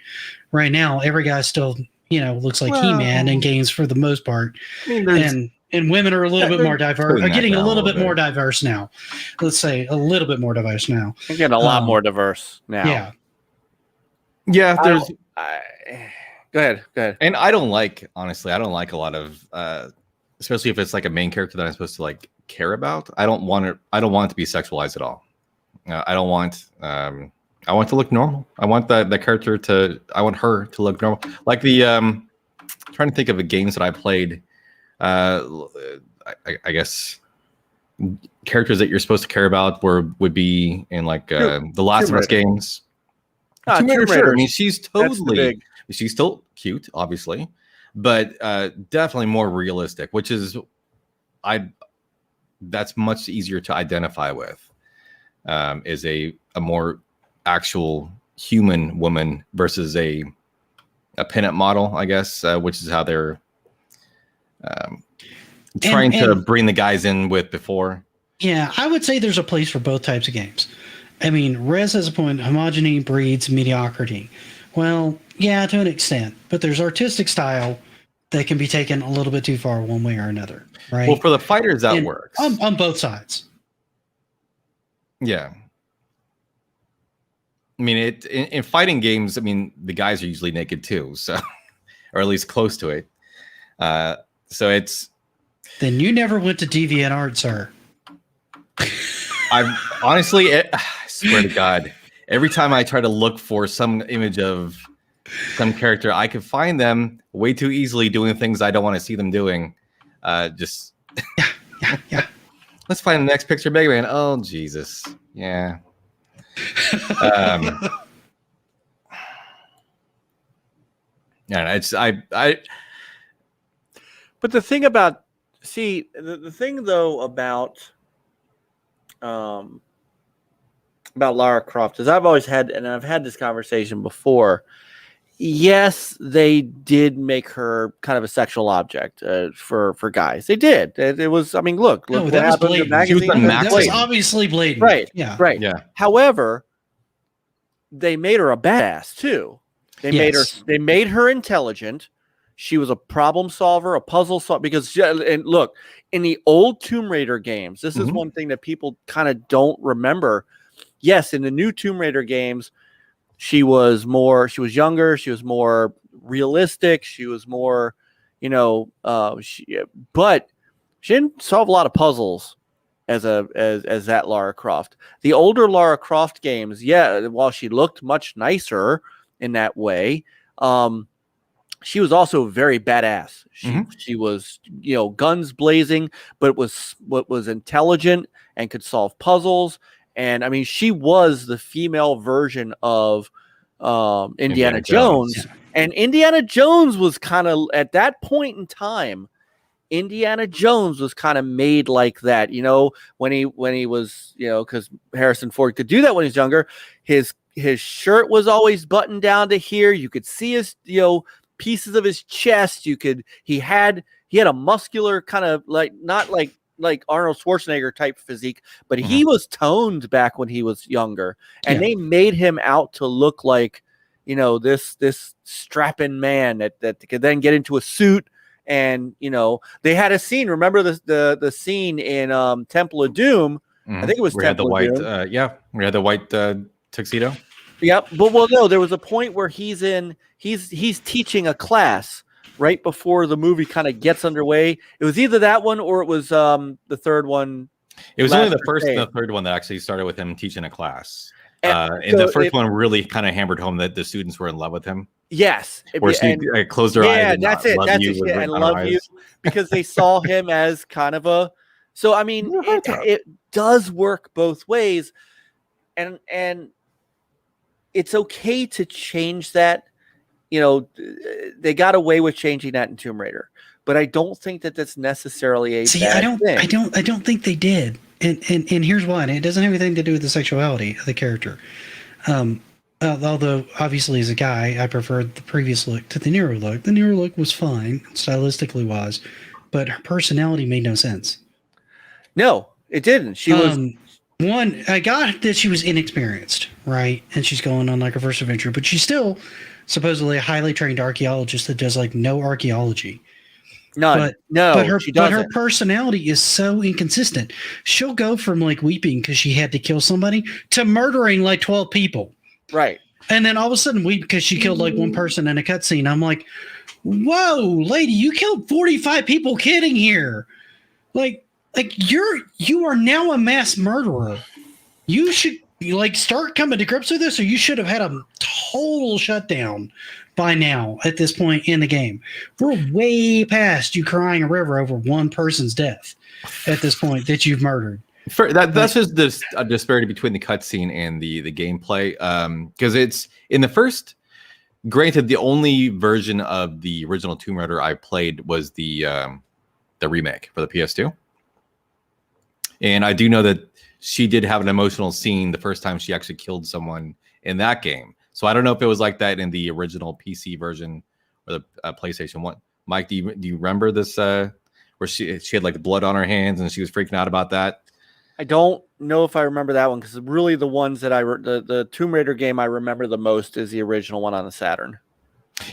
Right now, every guy still, looks like He-Man in games for the most part. And women are a little bit more diverse, are getting a little bit more diverse now. Let's say a little bit more diverse now.
They're getting a lot more diverse now.
Yeah.
Yeah, there's...
Go ahead.
And I don't like a lot of... especially if it's like a main character that I'm supposed to like care about. I don't want it to be sexualized at all. I don't want. I want it to look normal. I want the character I want her to look normal. Like the trying to think of the games that I played. I guess characters that you're supposed to care about would be in like the Last of Us games. Tomb Raider, sure. I mean, she's still cute, obviously. But definitely more realistic, which is that's much easier to identify with, is a more actual human woman versus a pinup model, I guess, which is how they're trying to bring the guys in with before.
Yeah, I would say there's a place for both types of games. I mean, Rez has a point, homogeny breeds mediocrity. Well, yeah, to an extent, but there's artistic style that can be taken a little bit too far one way or another, right?
Well, for the fighters, that works.
On both sides.
Yeah. I mean, in fighting games, I mean, the guys are usually naked too, so, or at least close to it. So it's...
Then you never went to DeviantArt, sir.
I swear to God, every time I try to look for some image of some character, I could find them way too easily doing things I don't want to see them doing. Yeah. Let's find the next picture, Mega Man. Oh, Jesus. Yeah. Yeah,
But the thing about, the thing though about Lara Croft is I've always had, and I've had this conversation before. Yes, they did make her kind of a sexual object for guys. They did. It was. I mean, look what happened in the magazine.
That was obviously blatant.
Right.
Yeah.
Right. Yeah. However, they made her a badass too. They made her intelligent. She was a problem solver, a puzzle solver. Because, and look, in the old Tomb Raider games, this is one thing that people kind of don't remember. Yes, in the new Tomb Raider games, she was younger, she was more realistic, she was more, but she didn't solve a lot of puzzles as that Lara Croft. The older Lara Croft games, while she looked much nicer in that way, she was also very badass. She was, guns blazing, but was intelligent and could solve puzzles. And I mean, she was the female version of Indiana Jones. Yeah. And Indiana Jones was kind of, at that point in time, Indiana Jones was kind of made like that, when he was, because Harrison Ford could do that when he was younger. His his shirt was always buttoned down to here. You could see his, pieces of his chest. He had a muscular kind of not like Arnold Schwarzenegger type physique, but he was toned back when he was younger, and they made him out to look like, this strapping man that could then get into a suit. And they had a scene. Remember the scene in Temple of Doom? I think it was Temple of Doom.
We had the white tuxedo.
Yep. But no, there was a point where he's teaching a class right before the movie kind of gets underway. It was either that one or it was the third one.
It was only the first and the third one that actually started with him teaching a class. And the first one really kind of hammered home that the students were in love with him.
Yes.
Where she closed her eyes.
Yeah, that's it. That's it. I love you because they saw him as kind of a. So I mean, it does work both ways, and it's okay to change that. They got away with changing that in Tomb Raider, but I don't think that that's necessarily a bad thing.
I don't think they did, and here's why. And it doesn't have anything to do with the sexuality of the character. Although obviously as a guy, I preferred the previous look to the newer look. The newer look was fine, stylistically wise, but her personality made no sense.
No, it didn't. She was
one. I got that she was inexperienced, right? And she's going on like her first adventure, but she's still supposedly a highly trained archaeologist that does like no archaeology.
None. But
her personality is so inconsistent. She'll go from like weeping because she had to kill somebody to murdering like 12 people.
Right. And
then all of a sudden weep because she killed like one person in a cutscene. I'm like, whoa, lady, you killed 45 people kidding here. Like you are now a mass murderer. You should start coming to grips with this, or you should have had a total shutdown by now at this point in the game. We're way past you crying a river over one person's death at this point that you've murdered.
That's just this disparity between the cutscene and the gameplay. Because it's in the first. Granted, the only version of the original Tomb Raider I played was the remake for the PS2, and I do know that she did have an emotional scene the first time she actually killed someone in that game. So I don't know if it was like that in the original PC version or the PlayStation 1. Mike, do you remember this where she had like blood on her hands and she was freaking out about that?
I don't know if I remember that one because really the ones that the Tomb Raider game I remember the most is the original one on the Saturn.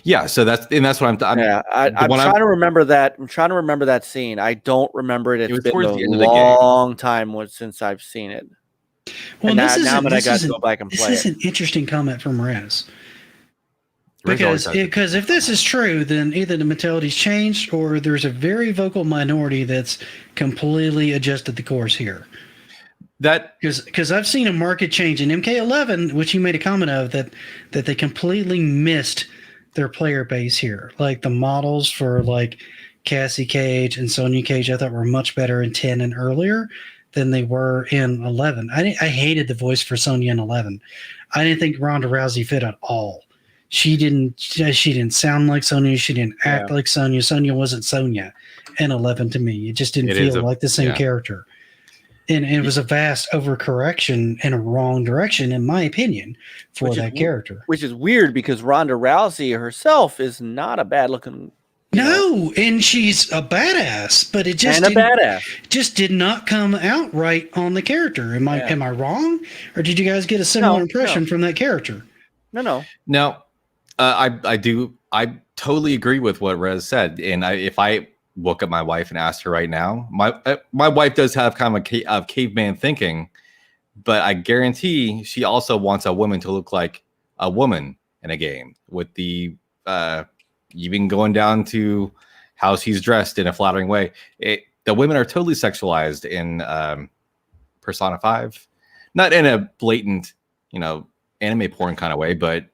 Yeah, so that's what I'm
trying to remember that. I'm trying to remember that scene. I don't remember it. It's been a long time since I've seen it.
Well, now I'm going to
go back and play it.
This is an interesting comment from Rez. Because if this is true, then either the mentality's changed or there's a very vocal minority that's completely adjusted the course here. Because I've seen a market change in MK11, which you made a comment of, that they completely missed their player base here. Like the models for like Cassie Cage and Sonya Cage, I thought were much better in 10 and earlier than they were in 11. I hated the voice for Sonya in 11. I didn't think Ronda Rousey fit at all. She didn't sound like Sonya. She didn't act like Sonya. Sonya wasn't Sonya in 11 to me. It just didn't feel like the same character. And it was a vast overcorrection in a wrong direction, in my opinion, for that character.
Which is weird because Ronda Rousey herself is not a bad looking.
No, and she's a badass, but it just did not come out right on the character. Am I wrong, or did you guys get a similar impression from that character?
No.
I do. I totally agree with what Rez said, and if I woke up my wife and asked her right now, my wife does have kind of caveman thinking, but I guarantee she also wants a woman to look like a woman in a game with the even going down to how she's dressed in a flattering way. The women are totally sexualized in Persona 5, not in a blatant, anime porn kind of way, but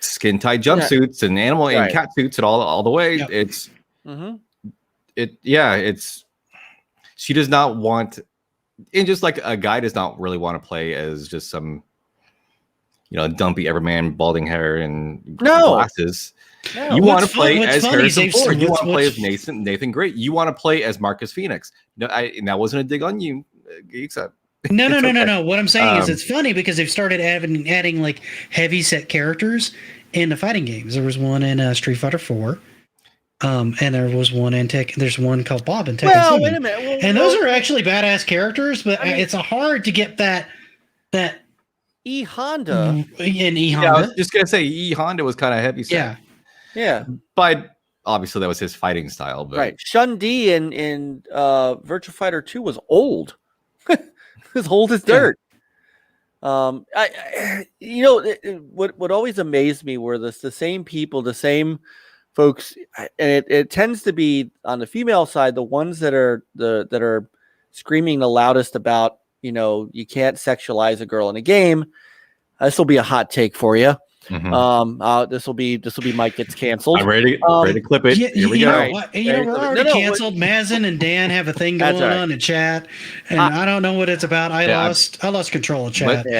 skin tight jumpsuits and animal and cat suits and all the way. Yep. It's she does not want, and just like a guy does not really want to play as just some dumpy everyman, balding hair and glasses. No. You want to play as Harrison Ford. You want to play as Nathan Drake. You want to play as Marcus Phoenix. No, and that wasn't a dig on you, Geeks.
No. What I'm saying is
Um,
it's funny because they've started adding like heavy set characters in the fighting games. There was one in Street Fighter 4. And there was one in there's one called Bob in Tekken 7.
Wait a minute.
And those are actually badass characters, but it's hard to get that
E Honda
in E
Yeah, I
Honda.
was just gonna say E Honda was kind of heavy set.
Yeah.
But obviously that was his fighting style. But
Right. Shun Di in Virtua Fighter 2 was old. As old as dirt. What always amazed me were the same people, the same folks, and it tends to be on the female side, the ones that are screaming the loudest about, you can't sexualize a girl in a game. This will be a hot take for you. This will be Mike gets canceled.
I'm ready to clip it. Here we go.
We're already canceled. Mazen and Dan have a thing going on in chat, and I don't know what it's about. I lost control of chat.
Go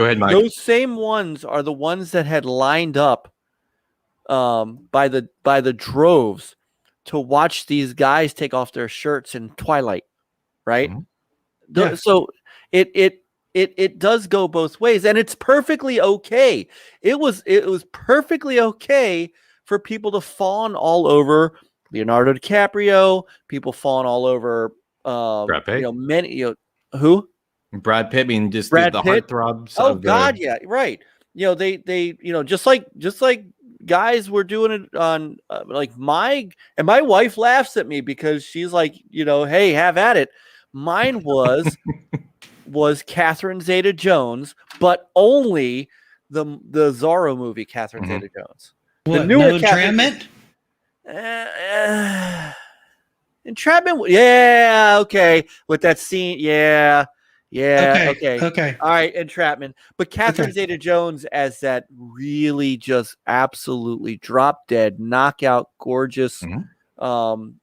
ahead, Mike.
Those same ones are the ones that had lined up by the droves to watch these guys take off their shirts in Twilight, right? So it does go both ways, and it's perfectly okay. It was perfectly okay for people to fawn all over Leonardo DiCaprio, people fawn all over
Brad Pitt.
Who?
Brad Pitt, just
Brad
the
Pitt?
heartthrobs.
Oh God, yeah, right. They just like guys were doing it on my wife laughs at me because she's like, hey, have at it. Mine was Catherine Zeta-Jones, but only the Zorro movie, Catherine Zeta-Jones.
What, the newer Entrapment?
Entrapment, yeah, okay. With that scene, yeah. Okay. All right, Entrapment. But Catherine Zeta-Jones as that really just absolutely drop dead, knockout, gorgeous, Elena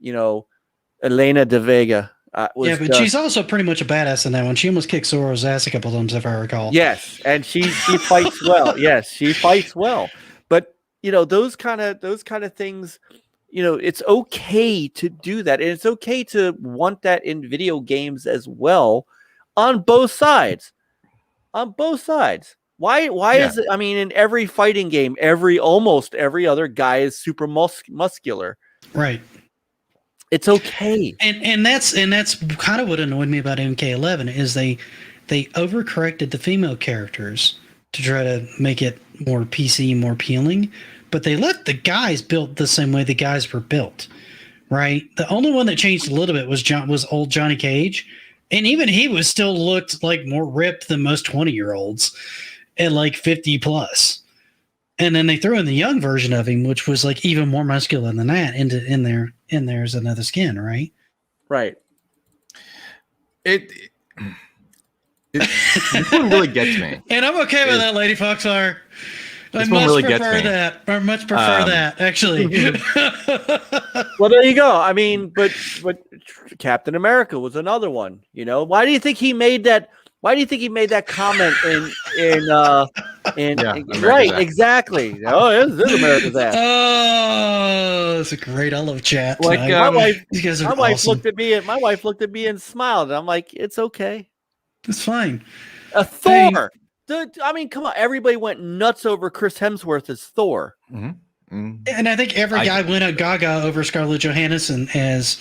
de Vega.
But she's also pretty much a badass in that one. She almost kicked Zoro's ass a couple of times, if I recall.
Yes, and she fights well. Yes, she fights well. But those kind of things, it's okay to do that, and it's okay to want that in video games as well, on both sides. Why is it? I mean, in every fighting game, almost every other guy is super muscular.
Right.
It's okay.
And that's kind of what annoyed me about MK11 is they overcorrected the female characters to try to make it more PC, more appealing, but they left the guys built the same way the guys were built. Right? The only one that changed a little bit was old Johnny Cage, and even he was still looked like more ripped than most 20-year-olds at like 50 plus. And then they threw in the young version of him, which was like even more muscular than that in there's another skin, right?
Right.
This one really gets me.
And I'm okay with that, Lady Foxfire. I much prefer that, actually.
Well, there you go. I mean, but Captain America was another one. Why do you think he made that? Why do you think he made that comment right? Exactly. Oh, this is America's ass.
Oh, that's great. I love chat.
Like my wife
awesome.
looked at me. My wife looked at me and smiled. And I'm like, it's okay.
It's fine.
Thor. I mean, come on. Everybody went nuts over Chris Hemsworth as Thor.
And I think every guy went out gaga over Scarlett Johansson as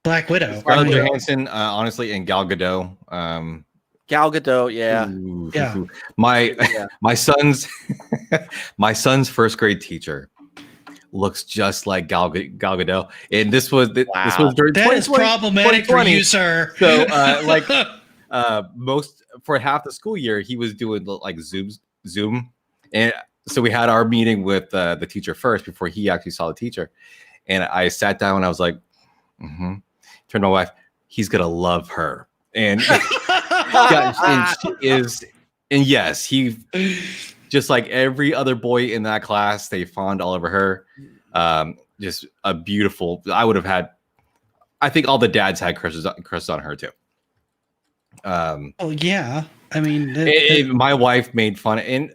Black Widow.
Scarlett Johansson, honestly, and Gal Gadot.
Gal Gadot, yeah.
My son's first grade teacher looks just like Gal Gadot, and this was during
that is problematic for you, sir.
So most for half the school year he was doing like Zoom, and so we had our meeting with the teacher first before he actually saw the teacher, and I sat down and I was like, turned to my wife, he's gonna love her, and. And she is, and yes, he just like every other boy in that class, they fawned all over her. Just a beautiful. I think all the dads had crushes on her too.
Yeah, I mean,
my wife made fun and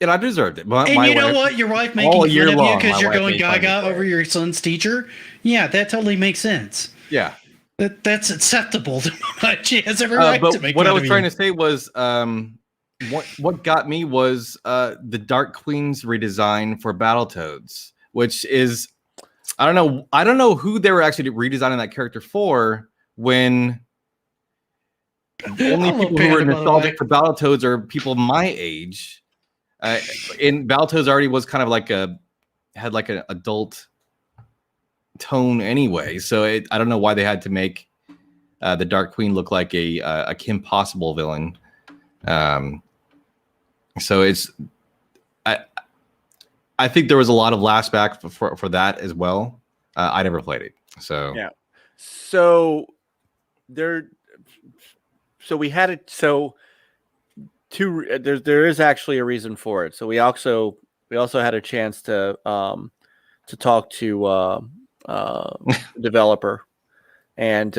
I deserved it.
And you know what? Your wife making fun of you because you're going gaga over your son's teacher. Yeah, that totally makes sense.
Yeah.
That's acceptable to my She has every right to
But
make
what I
fun
was
of
trying
you.
to say was, what got me was the Dark Queen's redesign for Battletoads, which is I don't know who they were actually redesigning that character for when only
I love
people who were
Panda, by the way.
nostalgic for Battletoads are people my age. In Battletoads already was kind of like had like an adult tone anyway, so I don't know why they had to make the Dark Queen look like a Kim Possible villain. So it's I think there was a lot of lashback for that as well. I never played it, so
Yeah. So we had it. So there is actually a reason for it. So we also had a chance to talk to developer, and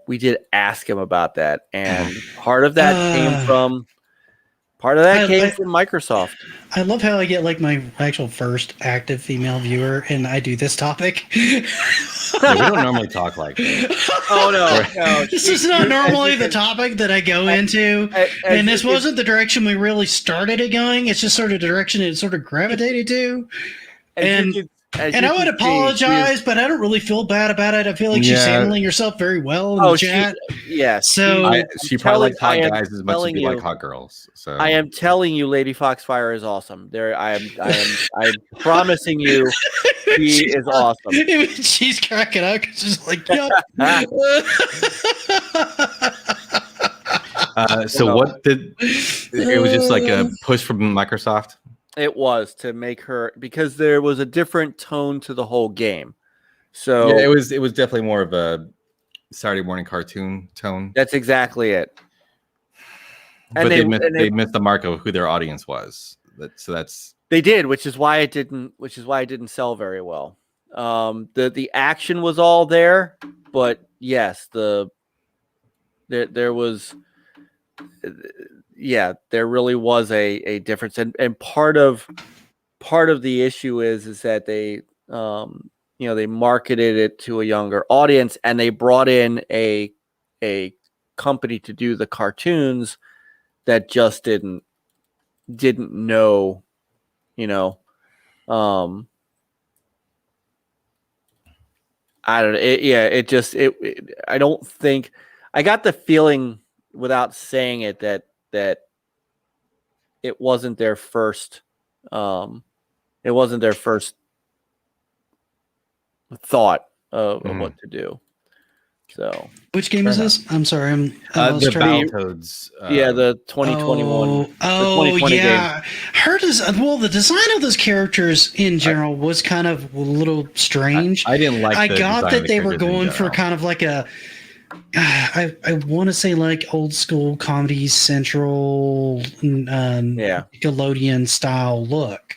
we did ask him about that, and part of that came from Microsoft.
I love how I get like my actual first active female viewer, and I do this topic.
Yeah, we don't normally talk like this.
Oh no,
This is not normally the topic that I go into, and this wasn't the direction we really started it going. It's just sort of direction it sort of gravitated to. And I would apologize, but I don't really feel bad about it. I feel like she's handling herself very well in the chat.
Yes.
So
she probably likes hot guys as much as we like hot girls. So
I am telling you, Lady Foxfire is awesome. I am promising you, she is awesome.
She's cracking up because she's like, "Yup."
So what did it was just like a push from Microsoft?
It was to make her, because there was a different tone to the whole game. So
yeah, it was definitely more of a Saturday morning cartoon tone.
That's exactly it.
But they missed the mark of who their audience was. They
did, which is why it didn't sell very well. The action was all there, but yes, there was. Yeah, there really was a difference, and part of the issue is that they they marketed it to a younger audience, and they brought in a company to do the cartoons that just didn't know, I don't know. I don't think I got the feeling without saying it that it wasn't their first thought of what to do. So
which game is this? I'm sorry, I'm
the Battletoads.
The 2021.
Oh, yeah.
Game.
The design of those characters in general was kind of a little strange.
I didn't like.
I got that they were going for kind of like a. I want to say like old school Comedy Central, Nickelodeon style look,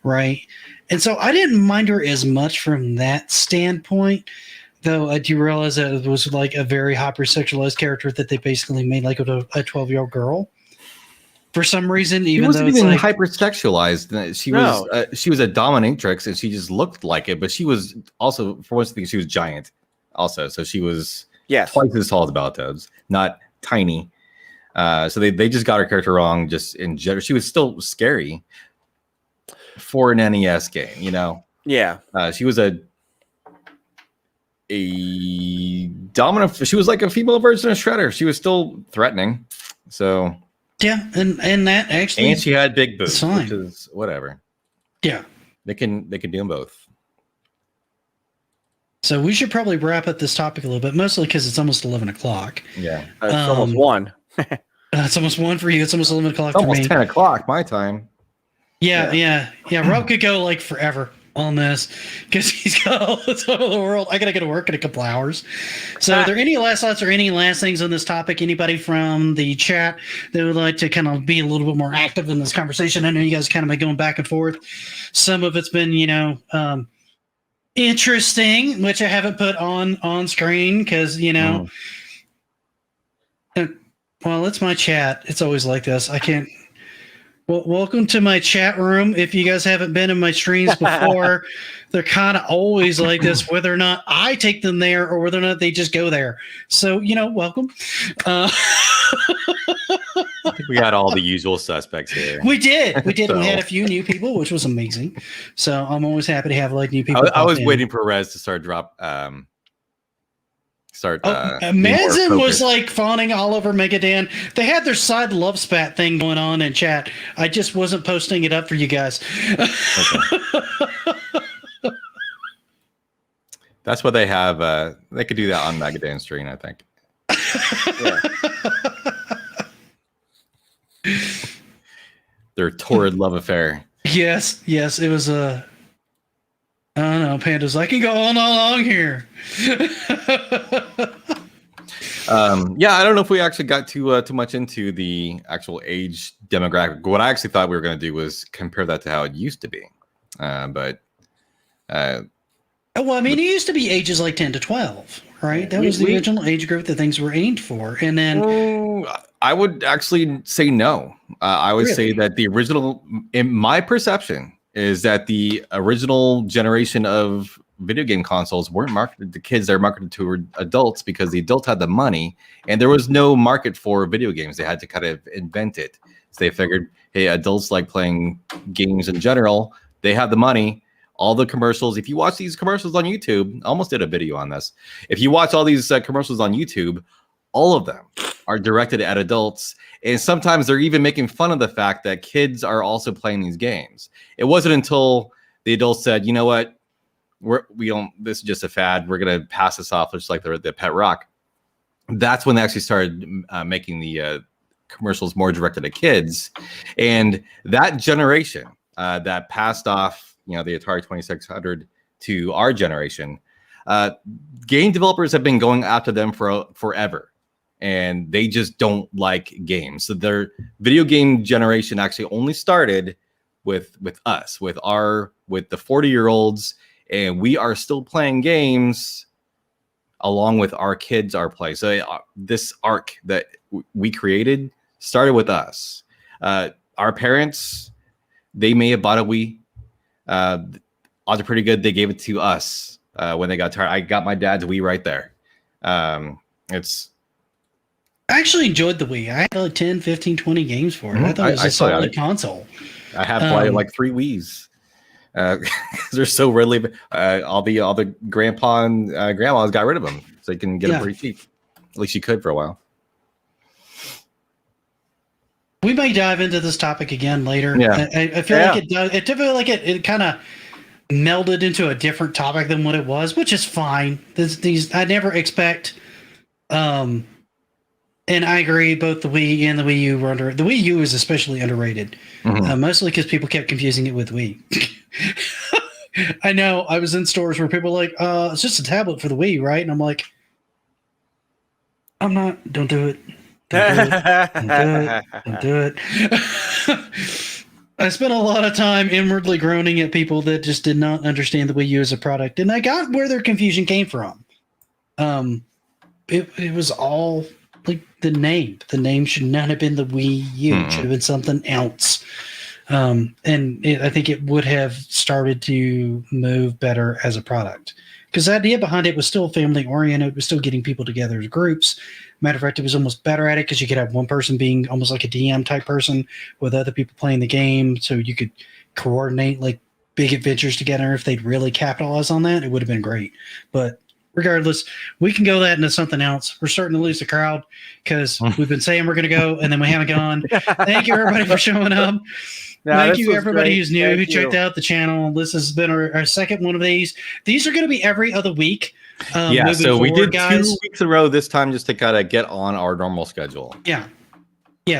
right? And so I didn't mind her as much from that standpoint, though I do realize that it was like a very hypersexualized character that they basically made like a 12-year-old girl. For some reason, even though it's like
hypersexualized, she was a dominatrix and she just looked like it, but she was also, for one thing, she was giant, also, so she was.
Yes.
Twice as tall as Battletoads, not tiny. So they just got her character wrong just in general. She was still scary for an NES game,
Yeah.
She was a dominant. She was like a female version of Shredder. She was still threatening. So
yeah, and that actually,
and she had big boobs, which is whatever.
Yeah,
they can do them both.
So we should probably wrap up this topic a little bit, mostly because it's almost 11 o'clock.
Yeah.
It's almost 1.
It's almost 1 for you. It's almost 11 o'clock
for
me.
Almost 10 o'clock my time.
Yeah. Rob could go like forever on this because he's got all the time in the world. I got to go to work in a couple hours. So are there any last thoughts or any last things on this topic? Anybody from the chat that would like to kind of be a little bit more active in this conversation? I know you guys kind of been going back and forth. Some of it's been, interesting, which I haven't put on screen because well, it's my chat. It's always like this. I can't. Well, welcome to my chat room. If you guys haven't been in my streams before, they're kind of always like this, whether or not I take them there or whether or not they just go there. So, welcome.
I think we had all the usual suspects here.
We did.
So-
We had a few new people, which was amazing. So I'm always happy to have new people.
I was
pop in.
waiting for Rez to start being more
Manzin was
focused.
fawning all over Megadan. They had their side love spat thing going on in chat. I just wasn't posting it up for you guys.
Okay. That's what they have. They could do that on Megadan stream, I think. Their torrid love affair.
Yes, it was a. I don't know, Pandas. I can go on along here.
I don't know if we actually got too much into the actual age demographic. What I actually thought we were going to do was compare that to how it used to be. Well,
I mean, it used to be ages like 10 to 12, right? That was the original age group that things were aimed for. And then
I would actually say no. I would say that the original, in my perception, is that the original generation of video game consoles weren't marketed to kids. They're marketed to adults because the adults had the money and there was no market for video games. They had to kind of invent it. So they figured, hey, adults like playing games in general. They have the money. All the commercials, if you watch these commercials on YouTube, I almost did a video on this. If you watch all these commercials on YouTube, all of them are directed at adults. And sometimes they're even making fun of the fact that kids are also playing these games. It wasn't until the adults said, you know what, this is just a fad. We're going to pass this off just like the Pet Rock. That's when they actually started making the commercials more directed at kids. And that generation that passed off, the Atari 2600 to our generation, game developers have been going after them for forever. And they just don't like games. So their video game generation actually only started with us, with the 40-year-olds, and we are still playing games along with our kids are playing. So this arc that we created started with us. Our parents, they may have bought a Wii. Odds are pretty good. They gave it to us when they got tired. I got my dad's Wii right there.
I actually enjoyed the Wii. I had like 10, 15, 20 games for it. I thought it was a solid console.
I have like 3 Wiis. They're so readily. All the grandpa and grandmas got rid of them, so you can get them pretty cheap. At least you could for a while.
We may dive into this topic again later.
Yeah.
I feel like it does. It feel like it kind of melded into a different topic than what it was, which is fine. I never expect. And I agree, both the Wii and the Wii U were the Wii U is especially underrated, mostly because people kept confusing it with Wii. I know I was in stores where people were like, it's just a tablet for the Wii, right? And I'm like, I'm not, don't do it. Don't do it. I spent a lot of time inwardly groaning at people that just did not understand the Wii U as a product. And I got where their confusion came from. It was all like the name should not have been the Wii U. It should have been something else. I think it would have started to move better as a product because the idea behind it was still family oriented. It was still getting people together as groups. Matter of fact, it was almost better at it because you could have one person being almost like a DM type person with other people playing the game. So you could coordinate like big adventures together. If they'd really capitalize on that, it would have been great. But regardless, we can go that into something else. We're starting to lose the crowd because we've been saying we're going to go and then we haven't gone. Thank you, everybody, for showing up. Thank you, everybody who's new, who checked out the channel. This has been our second one of these. These are going to be every other week.
So we did 2 weeks in a row this time just to kind of get on our normal schedule.
Yeah.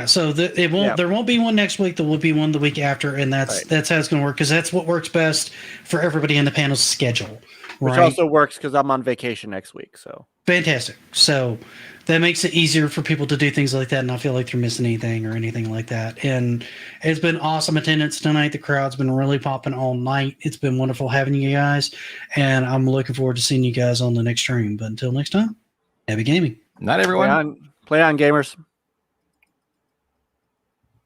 So there won't be one next week. There will be one the week after, and that's how it's going to work because that's what works best for everybody in the panel's schedule.
Which also works because I'm on vacation next week. So
fantastic. So that makes it easier for people to do things like that and not feel like they're missing anything or anything like that. And it's been awesome attendance tonight. The crowd's been really popping all night. It's been wonderful having you guys. And I'm looking forward to seeing you guys on the next stream. But until next time, happy gaming.
Not everyone.
Play on gamers.